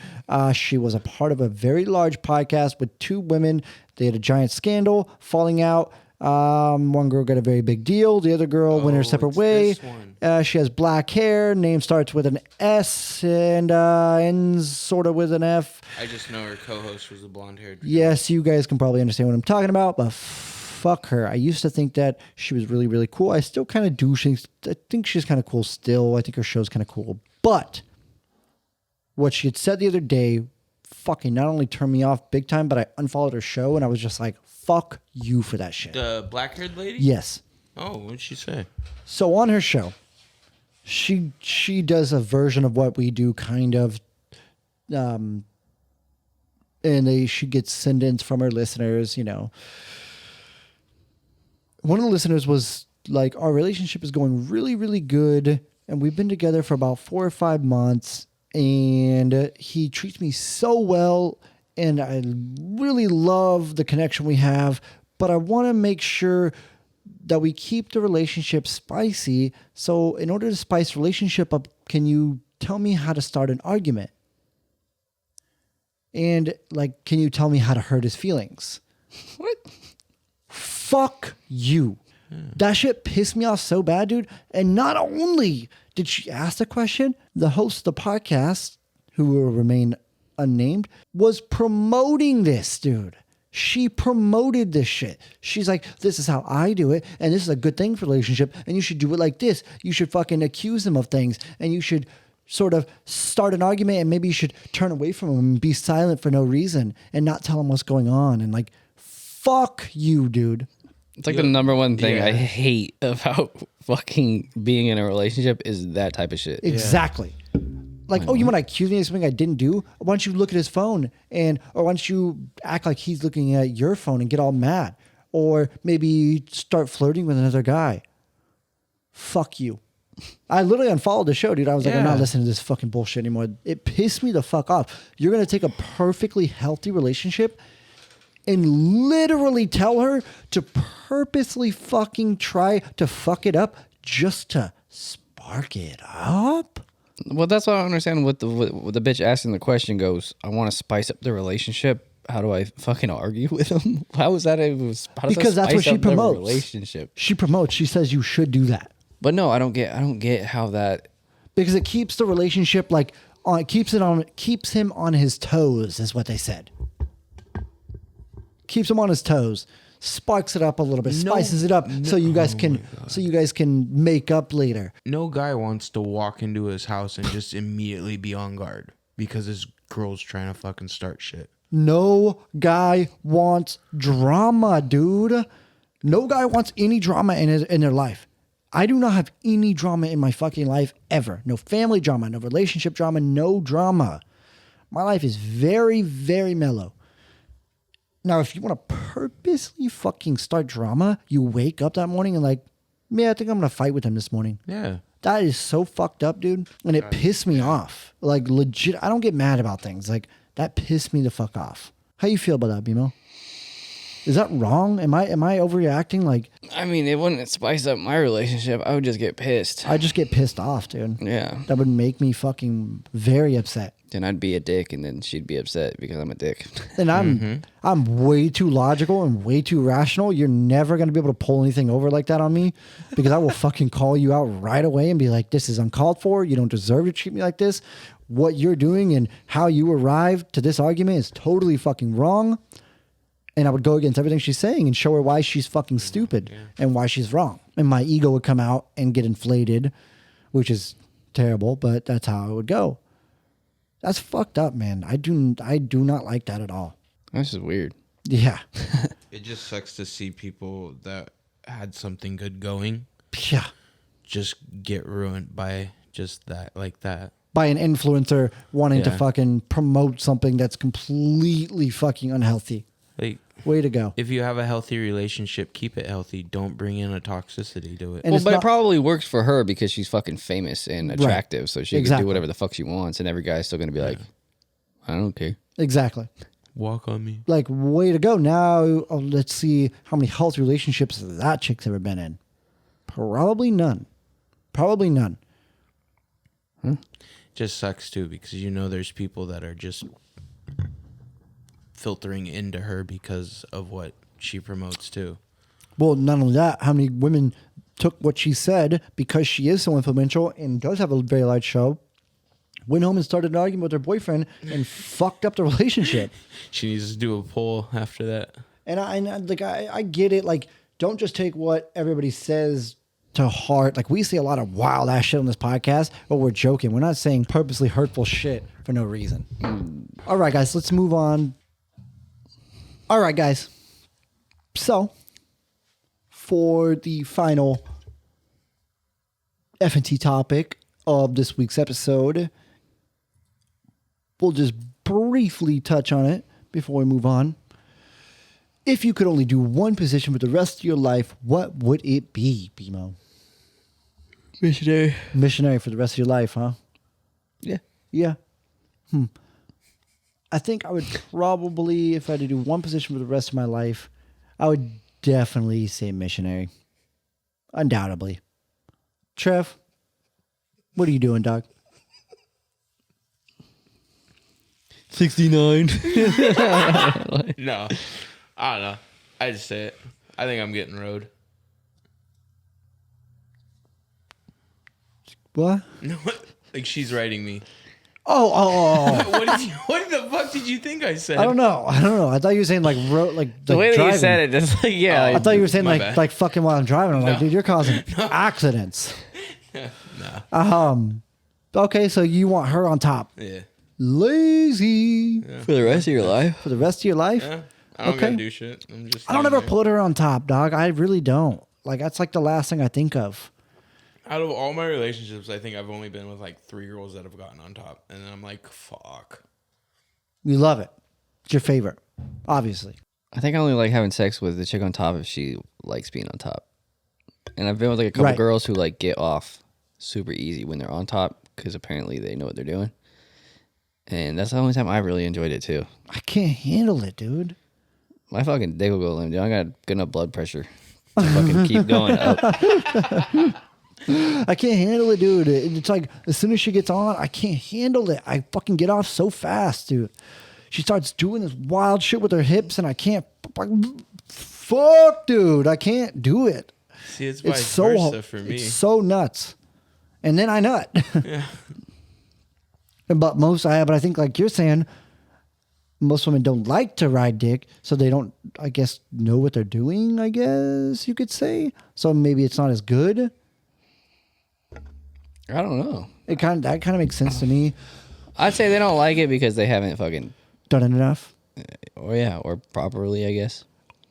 She was a part of a very large podcast with two women. They had a giant scandal, falling out, One girl got a very big deal. The other girl went her separate it's way. this one. She has black hair. Name starts with an S and ends sort of with an F. I just know her co-host was a blonde-haired girl. Yes, you guys can probably understand what I'm talking about, but fuck her. I used to think that she was really, really cool. I still kind of do. I think she's kind of cool still. I think her show's kind of cool. But what she had said the other day fucking not only turned me off big time, but I unfollowed her show and I was just like, fuck you for that shit. The black-haired lady? Yes. Oh, what'd she say? So on her show, she does a version of what we do, kind of, and she gets send-ins from her listeners. One of the listeners was like, our relationship is going really, really good, and we've been together for about 4 or 5 months, and he treats me so well, and I really love the connection we have, but I want to make sure that we keep the relationship spicy. So in order to spice relationship up, can you tell me how to start an argument? And can you tell me how to hurt his feelings? What? Fuck you. That shit pissed me off so bad, dude. And not only did she ask the question, the host of the podcast, who will remain unnamed, was promoting this, dude. She promoted this shit. She's like, this is how I do it, and this is a good thing for relationship, and you should do it like this. You should fucking accuse him of things, and you should sort of start an argument, and maybe you should turn away from him and be silent for no reason and not tell him what's going on. And fuck you, dude. It's like the number one thing Yeah. I hate about fucking being in a relationship is that type of shit. Exactly. Oh, you want to accuse me of something I didn't do? Why don't you look at his phone or why don't you act like he's looking at your phone and get all mad? Or maybe start flirting with another guy. Fuck you. I literally unfollowed the show, dude. I was like, I'm not listening to this fucking bullshit anymore. It pissed me the fuck off. You're going to take a perfectly healthy relationship and literally tell her to purposely fucking try to fuck it up just to spark it up? Well, that's what I don't understand. What the bitch asking the question goes, I want to spice up the relationship. How do I fucking argue with him? How is that? Because that's what she promotes. Relationship. She promotes. She says you should do that. But no, I don't get how that. Because it keeps the relationship keeps him on his toes, is what they said. Keeps him on his toes, sparks it up a little bit, spices it up, so you guys can make up later. No guy wants to walk into his house and just immediately be on guard because his girl's trying to fucking start shit. No guy wants drama, dude. No guy wants any drama in their life. I do not have any drama in my fucking life ever. No family drama, no relationship drama, no drama. My life is very, very mellow. Now, if you want to purposely fucking start drama, you wake up that morning and I think I'm going to fight with him this morning. Yeah. That is so fucked up, dude. And it pissed me off. Legit, I don't get mad about things. That pissed me the fuck off. How you feel about that, Bimo? Is that wrong? Am I overreacting? I mean, it wouldn't spice up my relationship. I would just get pissed. I just get pissed off, dude. Yeah. That would make me fucking very upset. Then I'd be a dick, and then she'd be upset because I'm a dick. And I'm way too logical and way too rational. You're never going to be able to pull anything over like that on me because I will fucking call you out right away and be like, this is uncalled for. You don't deserve to treat me like this. What you're doing and how you arrived to this argument is totally fucking wrong. And I would go against everything she's saying and show her why she's fucking stupid and why she's wrong. And my ego would come out and get inflated, which is terrible, but that's how it would go. That's fucked up, man. I do not like that at all. That's just weird. Yeah. It just sucks to see people that had something good going Yeah. just get ruined by just that, like that. By an influencer wanting to fucking promote something that's completely fucking unhealthy. Way to go. If you have a healthy relationship, keep it healthy. Don't bring in a toxicity to it. And Well, but it probably works for her because she's fucking famous and attractive, so she can Exactly. do whatever the fuck she wants, and every guy's still gonna be like, I don't care. Exactly. Walk on me. Way to go. Now, let's see how many healthy relationships that chick's ever been in. Probably none. Just sucks too because there's people that are just filtering into her because of what she promotes too. Well, not only that, how many women took what she said because she is so influential and does have a very large show, went home and started an argument with her boyfriend and fucked up the relationship. She needs to do a poll after that. And I get it. Like, don't just take what everybody says to heart. Like, we say a lot of wild ass shit on this podcast, but we're joking. We're not saying purposely hurtful shit for no reason. All right, guys, let's move on. All right, guys. So, for the final FNT topic of this week's episode, we'll just briefly touch on it before we move on. If you could only do one position for the rest of your life, what would it be, BMO? Missionary. Missionary for the rest of your life, huh? Yeah. Yeah. I think I would probably, if I had to do one position for the rest of my life, I would definitely say missionary. Undoubtedly. Trev, what are you doing, dog? 69. No, I don't know. I just say it. I think I'm getting road. What? No, like she's writing me. Oh. What the fuck did you think I said? I don't know. I thought you were saying like road, like The way that driving. you said it, just like, yeah. I thought you were saying My like bad. like fucking while I'm driving. I'm like, No. dude, you're causing accidents. Nah. Okay, so you want her on top? Yeah. Lazy for the rest of your life. for the rest of your life? Yeah. I don't Okay. gotta do shit. I'm just. I don't standing ever there. put her on top, dog. I really don't. Like that's like the last thing I think of. Out of all my relationships, I think I've only been with like 3 girls that have gotten on top, and then I'm like, fuck. You love it. It's your favorite, obviously. I think I only like having sex with the chick on top if she likes being on top. And I've been with like a couple Right. girls who like get off super easy when they're on top because apparently they know what they're doing. And that's the only time I really enjoyed it too. I can't handle it, dude. My fucking dick will go limp, dude. I got good enough blood pressure to fucking keep going up. I can't handle it, dude. It's like as soon as she gets on, I can't handle it. I fucking get off so fast, dude. She starts doing this wild shit with her hips, and I can't. Fuck, dude. I can't do it. See, it's It's vice so versa for me. It's so nuts, and then I nut. Yeah. But I think like you're saying, most women don't like to ride dick, so they don't, I guess, know what they're doing. I guess you could say. So maybe it's not as good. I don't know. That kind of makes sense to me. I'd say they don't like it because they haven't fucking, Done it enough. or properly, I guess.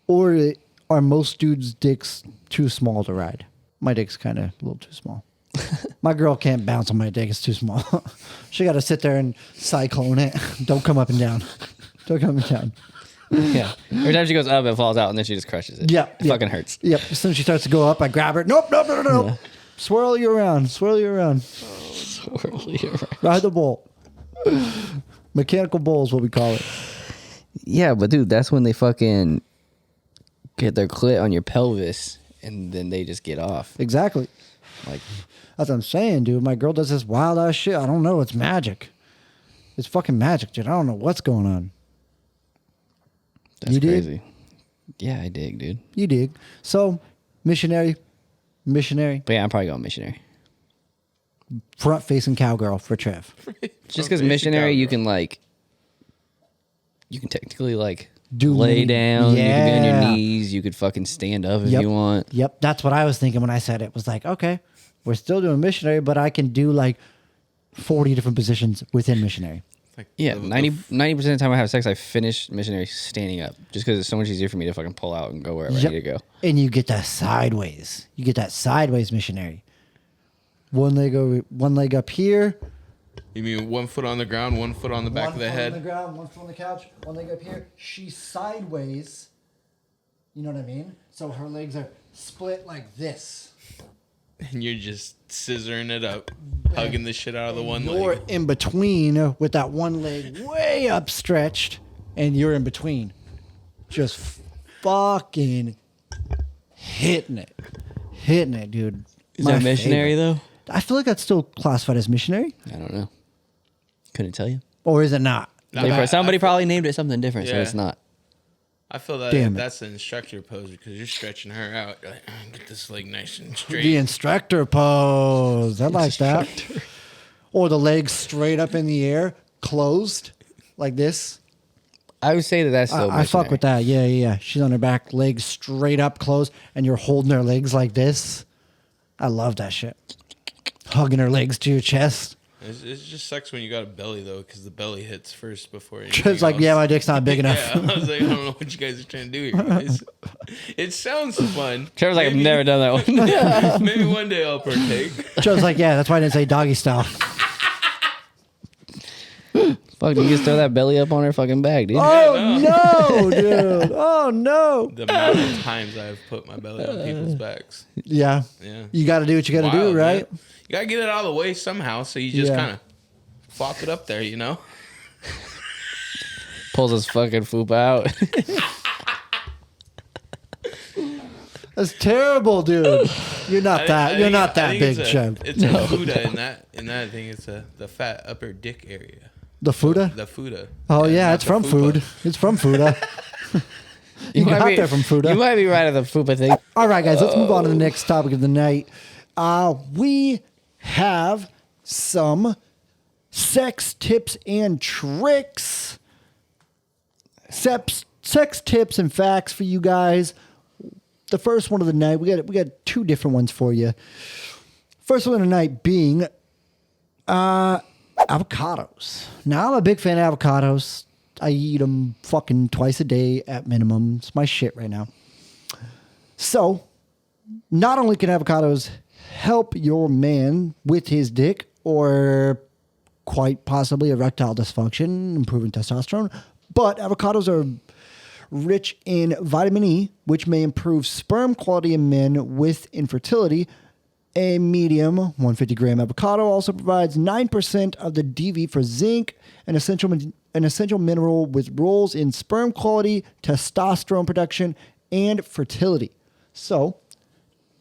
Or are most dudes' dicks too small to ride? My dick's kind of a little too small. My girl can't bounce on my dick. It's too small. She got to sit there and cyclone it. Don't come up and down. Don't come up and down. Yeah. Every time she goes up, it falls out, and then she just crushes it. Yeah. It fucking hurts. Yep. As soon as she starts to go up, I grab her. Nope. Yeah. Swirl you around. Swirly around. Ride the bowl. Mechanical bowl is what we call it. Yeah, but dude, that's when they fucking get their clit on your pelvis, and then they just get off. Exactly. Like, That's what I'm saying, dude. My girl does this wild ass shit. I don't know. It's magic. It's fucking magic, dude. I don't know what's going on. that's You dig? crazy. Yeah, I dig, dude. You dig. So, missionary. But yeah, I'm probably going missionary. Front facing cowgirl for Trev. Just because missionary, you can technically like Do lay many- down. You can be on Yeah. your knees. You could fucking stand up if you want. Yep. That's what I was thinking when I said it. Was like, okay, we're still doing missionary, but I can do like 40 different positions within missionary. Like Yeah, the- 90% of the time I have sex, I finish missionary standing up, just because it's so much easier for me to fucking pull out and go wherever I need to go. And you get that sideways. You get that sideways missionary. One leg up here. You mean 1 foot on the ground, 1 foot on the back of the One foot head? on the ground, 1 foot on the couch, one leg up here. She's sideways. You know what I mean? So her legs are split like this. And you're just scissoring it up, hugging the shit out of the one You're leg. in between with that one leg way upstretched, and you're in between. Just fucking hitting it. Dude. Is My that missionary favorite. though? I feel like that's still classified as missionary. I don't know. Couldn't tell you. Or is it not? No, Somebody probably named it something different, so Yeah. it's not. I feel that Damn it. that's the instructor pose because you're stretching her out. You're like, get this leg nice and straight. The instructor pose. I like that. Or the legs straight up in the air, closed, like this. I would say that's still I fuck with that. Yeah. She's on her back, legs straight up, closed, and you're holding her legs like this. I love that shit. Hugging her legs to your chest. It just sucks when you got a belly though, because the belly hits first before anything It's like, else. yeah, my dick's not big enough. Yeah, I was like, I don't know what you guys are trying to do here, guys. It sounds fun. Trevor's like, I've never done that one. Maybe one day I'll partake. Joe's like, yeah, that's why I didn't say doggy style. Fuck, you just throw that belly up on her fucking back, dude. Oh, no, dude. Oh, no. The amount of times I've put my belly on people's backs. Yeah. Yeah. You got to do what you got to do, Wild, right? man. You got to get it out of the way somehow, so you just Yeah. kind of flop it up there, you know? Pulls his fucking foop out. That's terrible, dude. You're not that. You're not that big, Trev. It's a fuda in that thing. It's the fat upper dick area. The fuda? The fuda. Oh, yeah, not it's the from fupa. food. It's from fuda. You might got be- there from fuda. You might be right at the fupa thing. All right, guys, let's move on to the next topic of the night. We have some sex tips and tricks. Sex tips and facts for you guys. The first one of the night, we got two different ones for you. First one of the night being avocados. Now, I'm a big fan of avocados. I eat them fucking twice a day at minimum. It's my shit right now. So, not only can avocados help your man with his dick or quite possibly erectile dysfunction, improving testosterone, but avocados are rich in vitamin E, which may improve sperm quality in men with infertility. A medium 150 gram avocado also provides 9% of the DV for zinc, an essential mineral with roles in sperm quality, testosterone production, and fertility. So,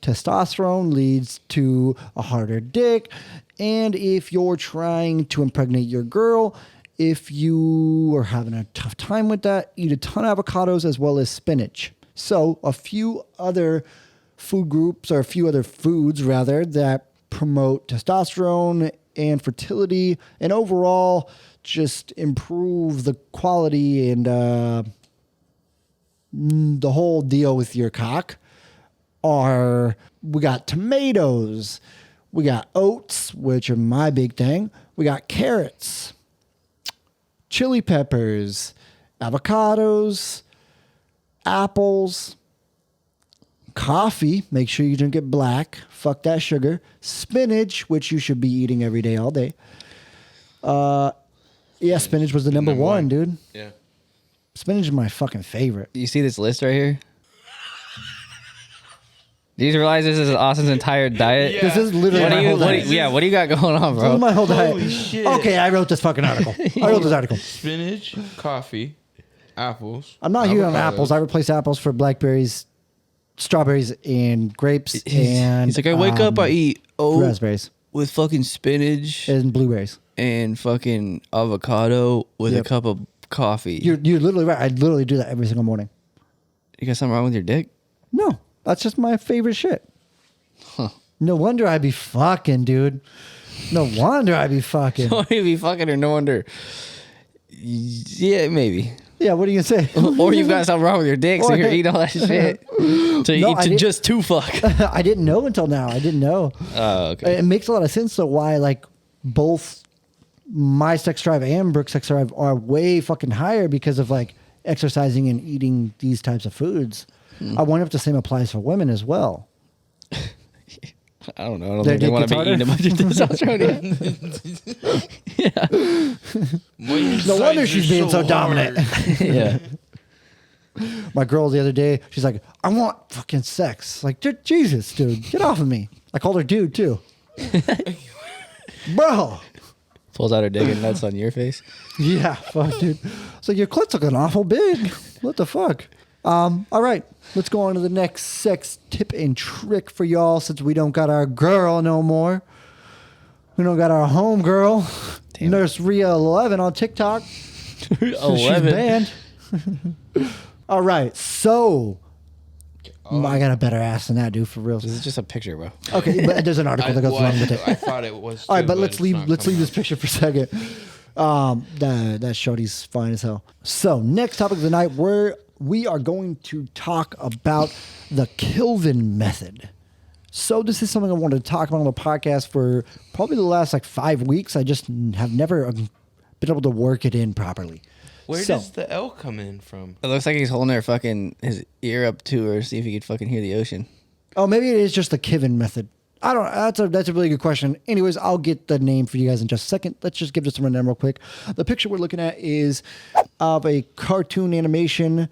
testosterone leads to a harder dick, and if you're trying to impregnate your girl, if you are having a tough time with that, eat a ton of avocados as well as spinach. So, a few other food groups, or a few other foods rather, that promote testosterone and fertility and overall just improve the quality and the whole deal with your cock are, we got tomatoes, we got oats, which are my big thing, we got carrots, chili peppers, avocados, apples, coffee, make sure you drink it black, fuck that sugar, spinach, which you should be eating every day, all day. Yeah, spinach was the number one, dude. Yeah. Spinach is my fucking favorite. You see this list right here? Do you realize this is Austin's entire diet? Yeah. This is literally my whole diet. What do you got going on, This is bro? my whole diet. Holy shit. Okay, I wrote this fucking article. I wrote this article. Spinach, coffee, apples. I'm not huge on avocados. apples. I replace apples for blackberries, strawberries, and grapes, and He's like, I wake up, I eat oat raspberries with fucking spinach and blueberries. and fucking avocado with a Yep. cup of coffee. You're literally right. I literally do that every single morning. You got something wrong with your dick? No, that's just my favorite shit. No wonder I be fucking, dude. No wonder I be fucking. Don't you be fucking or no wonder. Yeah, maybe. Yeah, what are you gonna say? Or you've got something wrong with your dick, so Or- you're eating all that shit. So you No, eat I to didn't- just to fuck. I didn't know until now. I didn't know. Oh, okay. It makes a lot of sense though why like both my sex drive and Brooke's sex drive are way fucking higher because of like exercising and eating these types of foods. I wonder if the same applies for women as well. I don't know. I don't Their think they dick want to gets be eating a bunch of testosterone. No wonder she's being so dominant. Yeah. My girl the other day, she's like, I want fucking sex. Like, Jesus, dude, get off of me. I called her dude too. Bro. Pulls out her dick and nuts on your face. Yeah, fuck, dude. So your clit's looking awful big. What the fuck? All right, let's go on to the next sex tip and trick for y'all since we don't got our girl no more. We don't got our home girl, Nurse Rhea 11 on TikTok. So she's 11. banned. All right, so I got a better ass than that, dude, for real. This is just a picture, bro. Okay, but there's an article that goes along with it. I thought it was. All right, too, but let's it's leave not this coming up. picture for a second. That shorty's fine as hell. So next topic of the night, we are going to talk about the Kelvin Method. So this is something I wanted to talk about on the podcast for probably the last 5 weeks. I just have never been able to work it in properly. Where does the L come in from? It looks like he's holding his ear up to her, see if he could fucking hear the ocean. Oh, maybe it is just the Kelvin Method. I don't know. That's a really good question. Anyways, I'll get the name for you guys in just a second. Let's just give this a rundown real quick. The picture we're looking at is of a cartoon animation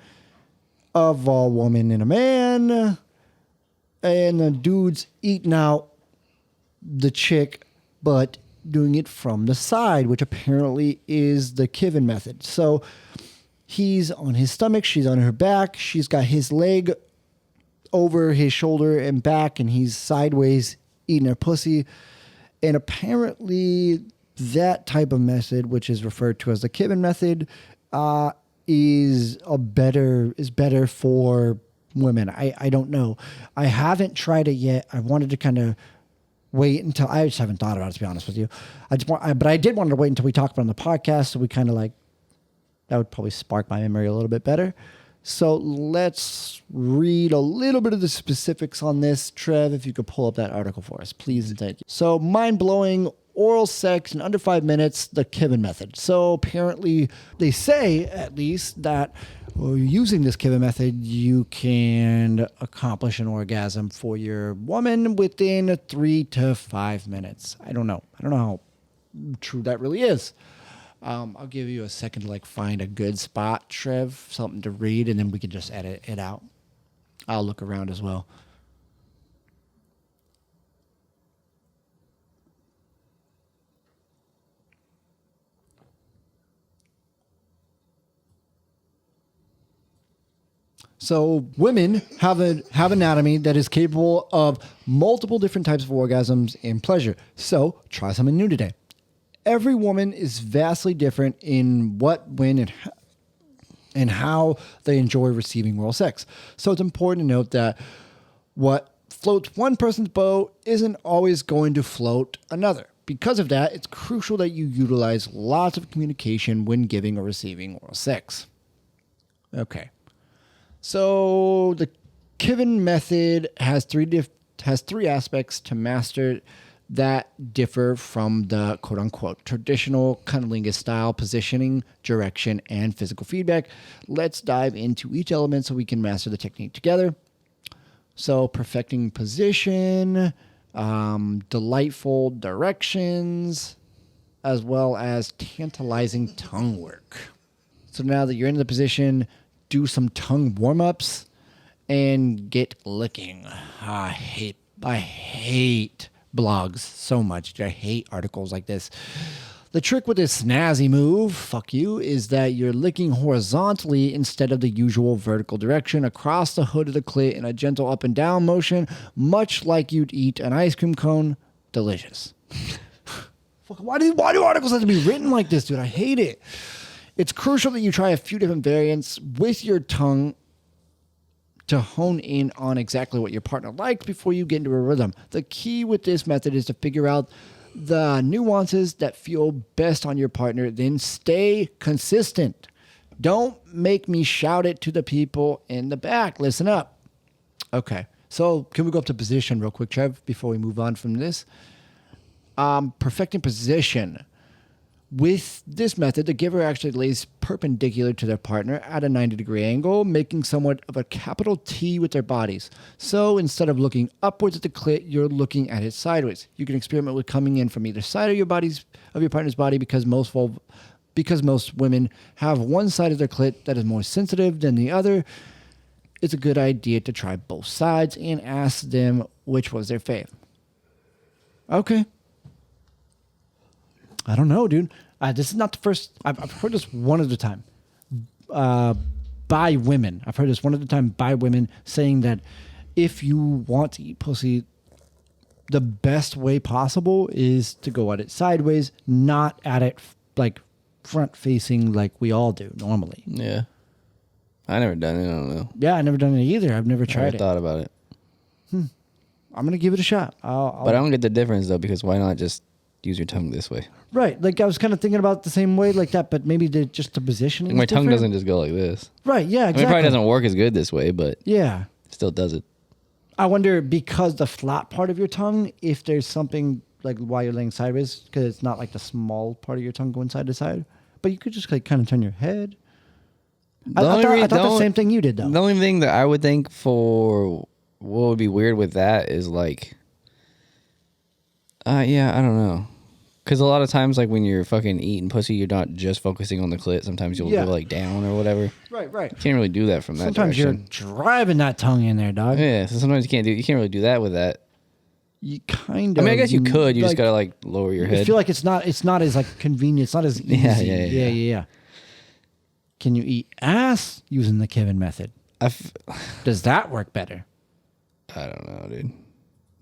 of a woman and a man. And the dude's eating out the chick, but doing it from the side, which apparently is the Kelvin Method. So he's on his stomach, she's on her back, she's got his leg over his shoulder and back, and he's sideways eating her pussy. And apparently that type of method, which is referred to as the Kelvin Method, is better for women. I don't know. I haven't tried it yet. I wanted to kind of wait until I just haven't thought about it, to be honest with you. But I did want to wait until we talked about it on the podcast, so we kind of that would probably spark my memory a little bit better. So let's read a little bit of the specifics on this. Trev, if you could pull up that article for us, please and thank you. So mind-blowing oral sex in under 5 minutes, the Kelvin Method. So apparently they say, at least, that using this Kelvin Method, you can accomplish an orgasm for your woman within 3 to 5 minutes. I don't know how true that really is. I'll give you a second to find a good spot, Trev, something to read, and then we can just edit it out. I'll look around as well. So women have anatomy that is capable of multiple different types of orgasms and pleasure. So try something new today. Every woman is vastly different in what, when, and how they enjoy receiving oral sex. So it's important to note that what floats one person's boat isn't always going to float another. Because of that, it's crucial that you utilize lots of communication when giving or receiving oral sex. Okay. So the Kelvin Method has three aspects to master that differ from the quote-unquote traditional cunnilingus style positioning, direction, and physical feedback. Let's dive into each element so we can master the technique together. So perfecting position, delightful directions, as well as tantalizing tongue work. So now that you're in the position, do some tongue warm-ups and get licking. I hate blogs so much. I hate articles like this. The trick with this snazzy move, fuck you, is that you're licking horizontally instead of the usual vertical direction across the hood of the clit in a gentle up and down motion, much like you'd eat an ice cream cone. Delicious. Why do articles have to be written like this, dude? I hate it. It's crucial that you try a few different variants with your tongue to hone in on exactly what your partner likes before you get into a rhythm. The key with this method is to figure out the nuances that feel best on your partner, then stay consistent. Don't make me shout it to the people in the back. Listen up. Okay, so can we go up to position real quick, Trev, before we move on from this? Perfecting position. With this method, the giver actually lays perpendicular to their partner at a 90-degree angle, making somewhat of a capital T with their bodies. So instead of looking upwards at the clit, you're looking at it sideways. You can experiment with coming in from either side of your partner's body because most women have one side of their clit that is more sensitive than the other. It's a good idea to try both sides and ask them which was their fave. Okay. I don't know, dude. This is not the first. I've heard this one at a time by women. I've heard this one at a time by women saying that if you want to eat pussy, the best way possible is to go at it sideways, not at it front facing like we all do normally. Yeah. I never done it. I don't know. Yeah, I've never done it either. I've never I tried never it. thought about it. I'm going to give it a shot. But I don't get the difference, though, because why not just use your tongue this way? Right. Like, I was kind of thinking about it the same way like that, but maybe just the positioning. Like my is tongue different. doesn't just go like this. Right. Yeah, I mean, exactly. it probably doesn't work as good this way, but Yeah. it still does it. I wonder, because the flat part of your tongue, if there's something like while you're laying sideways, because it's not like the small part of your tongue going side to side, but you could just like kind of turn your head. I thought the same thing you did, though. The only thing that I would think for what would be weird with that is like, yeah, I don't know. Because a lot of times, like when you're fucking eating pussy, you're not just focusing on the clit. Sometimes you'll go like down or whatever. Right, right. You can't really do that from that Sometimes direction. you're driving that tongue in there, dog. Yeah, so sometimes you can't really do that with that. You kind of. I mean, I guess you could. You like, just gotta like lower your I head. feel like it's not as like convenient. It's not as easy. Yeah. Can you eat ass using the Kelvin method? Does that work better? I don't know, dude.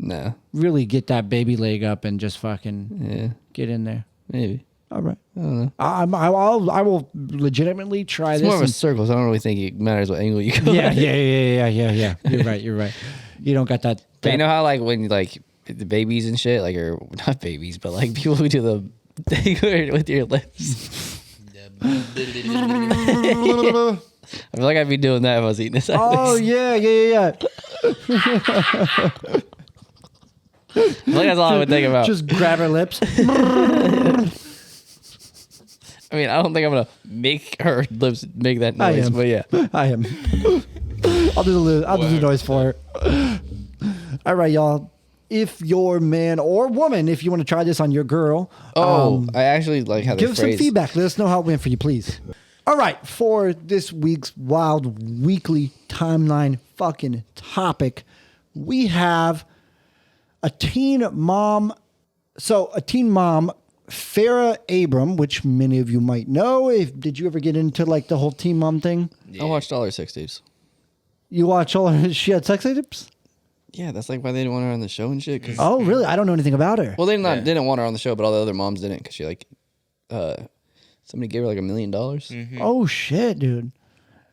Nah. Really get that baby leg up and just fucking get in there. Maybe. All right. I don't know. I will legitimately try It's this. more of a circle, so I don't really think it matters what angle you go. Yeah. at. You're right. You don't got that. But you know how like when like the babies and shit, like or not babies, but like people who do the thing with your lips. I feel like I'd be doing that if I was eating this. Oh yeah. I feel like that's all I would think about. Just grab her lips. I mean, I don't think I'm gonna make her lips make that I noise, am. but yeah. I am. I'll do the noise for her. All right, y'all. If your man or woman, if you want to try this on your girl, I actually like how they give some phrase. feedback. Let us know how it went for you, please. All right, for this week's wild weekly timeline fucking topic, we have a teen mom. So a teen mom, Farrah Abram, which many of you might know. Did you ever get into like the whole teen mom thing? I watched all her sex tapes. You watch all her, she had sex tapes? Yeah, that's like why they didn't want her on the show and shit. 'Cause, Oh, really? I don't know anything about her. well, didn't want her on the show, but all the other moms didn't because she like, somebody gave her like $1 million. Oh, shit, dude.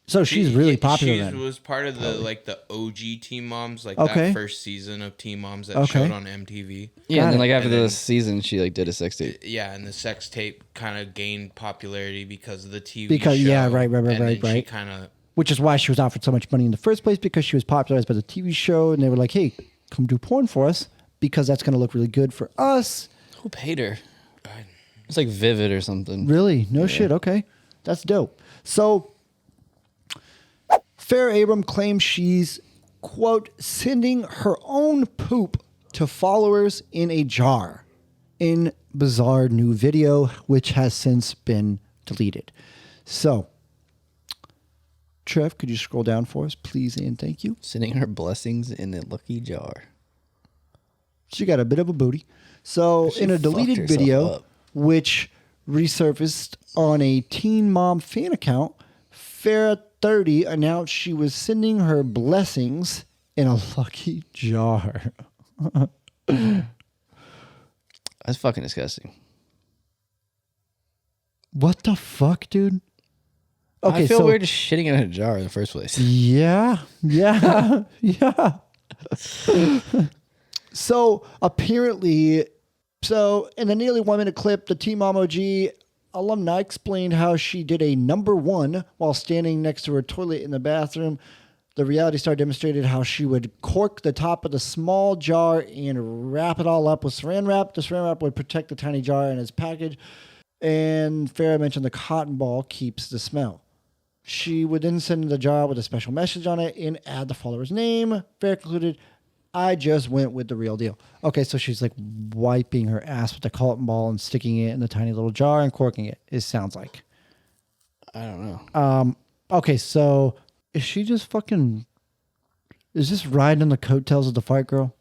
So she's really popular She then. was part of the like the OG Teen Moms, like Okay. that first season of Teen Moms that Okay. showed on MTV. Yeah, and then Got like it. after And then- the season, she like did a sex tape. Yeah, and the sex tape kind of gained popularity because of the TV Because- show. yeah, right. And then she Right. kind of Which is why she was offered so much money in the first place, because she was popularized by the TV show. And they were like, hey, come do porn for us because that's going to look really good for us. Who paid her? It's like Vivid or something. Really? No shit. Okay. That's dope. So Farrah Abram claims she's, quote, sending her own poop to followers in a jar in bizarre new video, which has since been deleted. So, Trev, could you scroll down for us, please, and thank you? Sending her blessings in a lucky jar. She got a bit of a booty. So, She in a fucked deleted herself video, up. which resurfaced on a Teen Mom fan account, Farrah 30 announced she was sending her blessings in a lucky jar. That's fucking disgusting. What the fuck, dude? I feel weird just shitting in a jar in the first place. Yeah. Yeah. So apparently, in the nearly 1 minute clip, the Teen Mom OG alumni explained how she did a number one while standing next to her toilet in the bathroom. The reality star demonstrated how she would cork the top of the small jar and wrap it all up with saran wrap. The saran wrap would protect the tiny jar in its package. And Farrah mentioned the cotton ball keeps the smell. She would then send the jar with a special message on it and add the follower's name. Farrah concluded, I just went with the real deal. Okay, so she's like wiping her ass with the cotton ball and sticking it in the tiny little jar and corking it, it sounds like. I don't know. Okay, so is she just fucking... Is this riding on the coattails of the fight girl?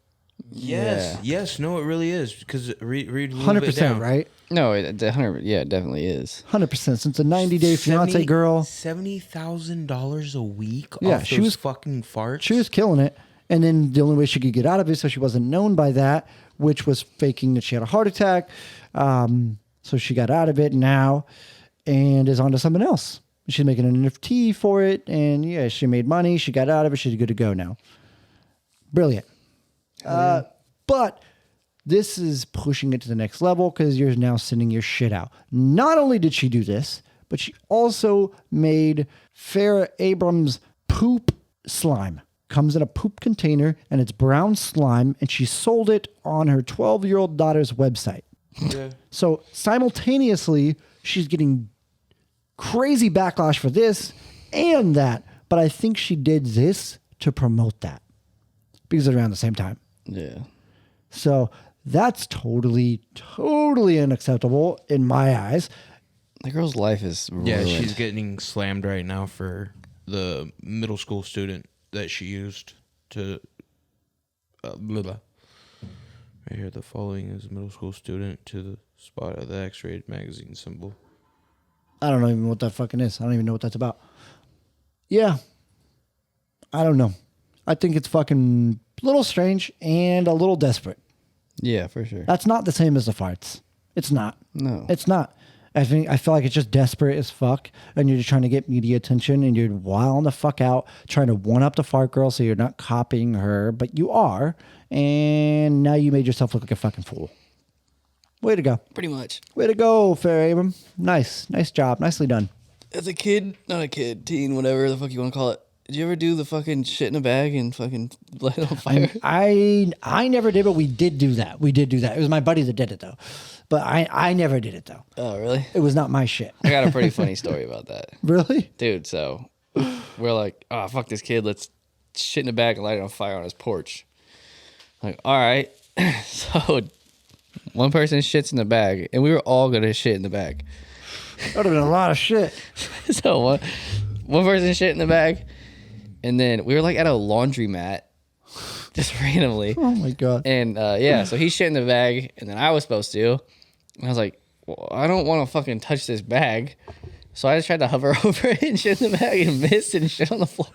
yes, no, it really is because read a little bit 100%, down. right? No, it 100. Yeah, it definitely is. 100%. Since the 90-day fiance girl, $70,000 a week. Yeah, off she those was- fucking farts. she was killing it. And then the only way she could get out of it, so she wasn't known by that, which was faking that she had a heart attack. So she got out of it now and is on to something else. She's making an NFT for it, and yeah, she made money. She got out of it. She's good to go now. Brilliant. But this is pushing it to the next level because you're now sending your shit out. Not only did she do this, but she also made Farrah Abrams poop slime. Comes in a poop container, and it's brown slime, and she sold it on her 12-year-old daughter's website. Yeah. So simultaneously, she's getting crazy backlash for this and that, but I think she did this to promote that because they're around the same time. Yeah. So that's totally unacceptable in my eyes. The girl's life is ruined. Yeah, she's getting slammed right now for the middle school student that she used to. Blah, blah. Right here, the following is a middle school student to the spot of the X-rated magazine symbol. I don't know even what that fucking is. I don't even know what that's about. Yeah. I don't know. I think it's fucking a little strange and a little desperate. Yeah, for sure. That's not the same as the farts. It's not. No. It's not. I feel like it's just desperate as fuck, and you're just trying to get media attention, and you're wilding the fuck out, trying to one up the fart girl, so you're not copying her, but you are, and now you made yourself look like a fucking fool. Way to go. Pretty much. Way to go, Farrah Abram. Nice job. Nicely done. As a kid, not a kid, teen, whatever the fuck you want to call it. Did you ever do the fucking shit in a bag and fucking light it on fire? I never did, but we did do that. It was my buddy that did it though, but I never did it though. Oh, really? It was not my shit. I got a pretty funny story about that. Really? Dude, so we're like, oh, fuck this kid. Let's shit in a bag and light it on fire on his porch. Like, all right. So one person shits in the bag, and we were all going to shit in the bag. That would have been a lot of shit. So one person shit in the bag, and then we were like at a laundromat, just randomly. Oh my God. And yeah, so he shit in the bag, and then I was supposed to. And I was like, well, I don't want to fucking touch this bag. So I just tried to hover over it and shit in the bag and missed and shit on the floor.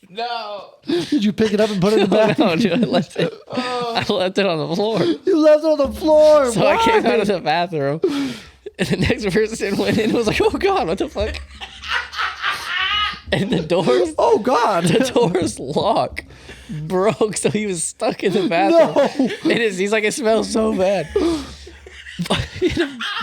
No. Did you pick it up and put it in the bag? No, dude, I left it. I left it on the floor. You left it on the floor. So Why? I came out of the bathroom, and the next person went in and was like, oh God, what the fuck? And the doors, Oh God. the door's lock broke, so he was stuck in the bathroom. No. He's like, it smells so bad.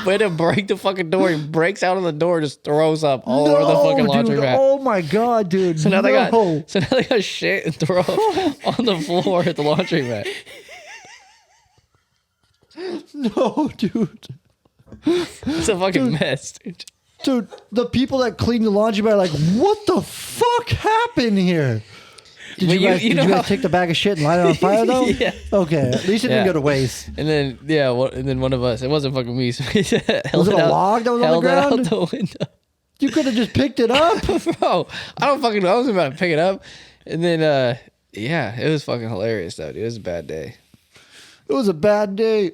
Way to break the fucking door. He breaks out of the door, just throws up all over the fucking dude. laundromat. Oh my God, dude. So now they No. got shit and throw on the floor at the laundromat. No, dude. It's a fucking mess, dude. Dude, the people that clean the laundry are like, what the fuck happened here? Did Well, you guys take the bag of shit and light it on fire though? Yeah. Okay, at least it didn't Yeah. go to waste. And then and then one of us, it wasn't fucking me, so we held Was it a log that was on the held it ground? out the window. You could have just picked it up. Bro, I don't fucking know. I was about to pick it up. And then, yeah, it was fucking hilarious, though, dude. It was a bad day. It was a bad day.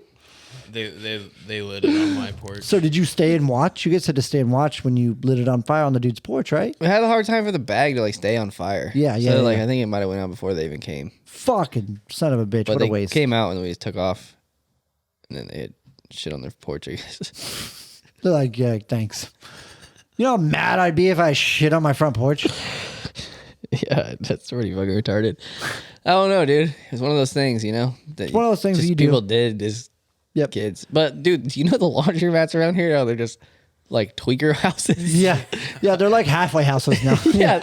They lit it on my porch. So did you stay and watch? You guys had to stay and watch when you lit it on fire on the dude's porch, right? We had a hard time for the bag to, like, stay on fire. Yeah. So, like, I think it might have went out before they even came. Fucking son of a bitch. But What they a waste. came out and we just took off. And then they had shit on their porch, I guess. They're like, yeah, thanks. You know how mad I'd be if I shit on my front porch? Yeah, that's pretty fucking retarded. I don't know, dude. It's one of those things, you know? That one of those things just you do. people did as Yep. kids. But, dude, you know the laundromats around here? Oh, they're just, like, tweaker houses. Yeah. Yeah, they're like halfway houses now. Yeah.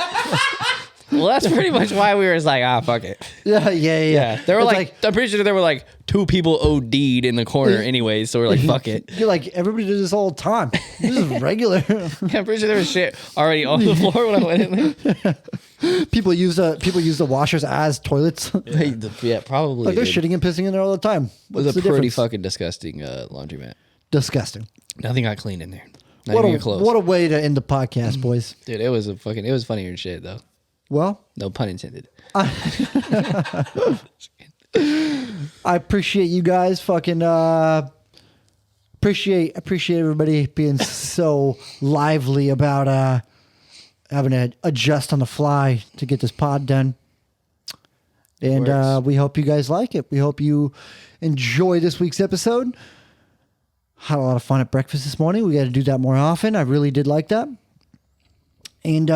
Well, that's pretty much why we were just like, fuck it. Yeah. There were It's like, I'm pretty sure there were like 2 people OD'd in the corner anyways, so we're like, fuck it. You're like, everybody does this all the time. This is regular. Yeah, I'm pretty sure there was shit already on the floor when I went in there. People use the washers as toilets. Yeah, probably. Like they're dude. shitting and pissing in there all the time. It What's was a the pretty difference? fucking disgusting laundromat. Disgusting. Nothing got cleaned in there. Not What even your clothes. a way to end the podcast, boys. Dude, it was funnier than shit though. Well, No pun intended. I appreciate you guys. Fucking appreciate everybody being so lively about having to adjust on the fly to get this pod done. And Works. we hope you guys like it. We hope you enjoy this week's episode. Had a lot of fun at breakfast this morning. We got to do that more often. I really did like that. And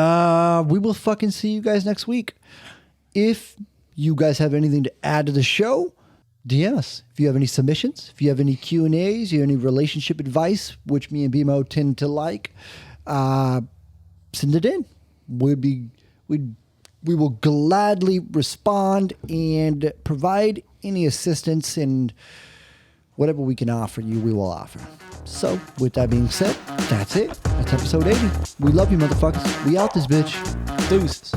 we will fucking see you guys next week. If you guys have anything to add to the show, DM us. If you have any submissions, if you have any Q&As, you have any relationship advice, which me and BMO tend to like, send it in. We will gladly respond and provide any assistance, and whatever we can offer you, we will offer. So, with that being said, that's it. That's episode 80. We love you, motherfuckers. We out this bitch. Deuces.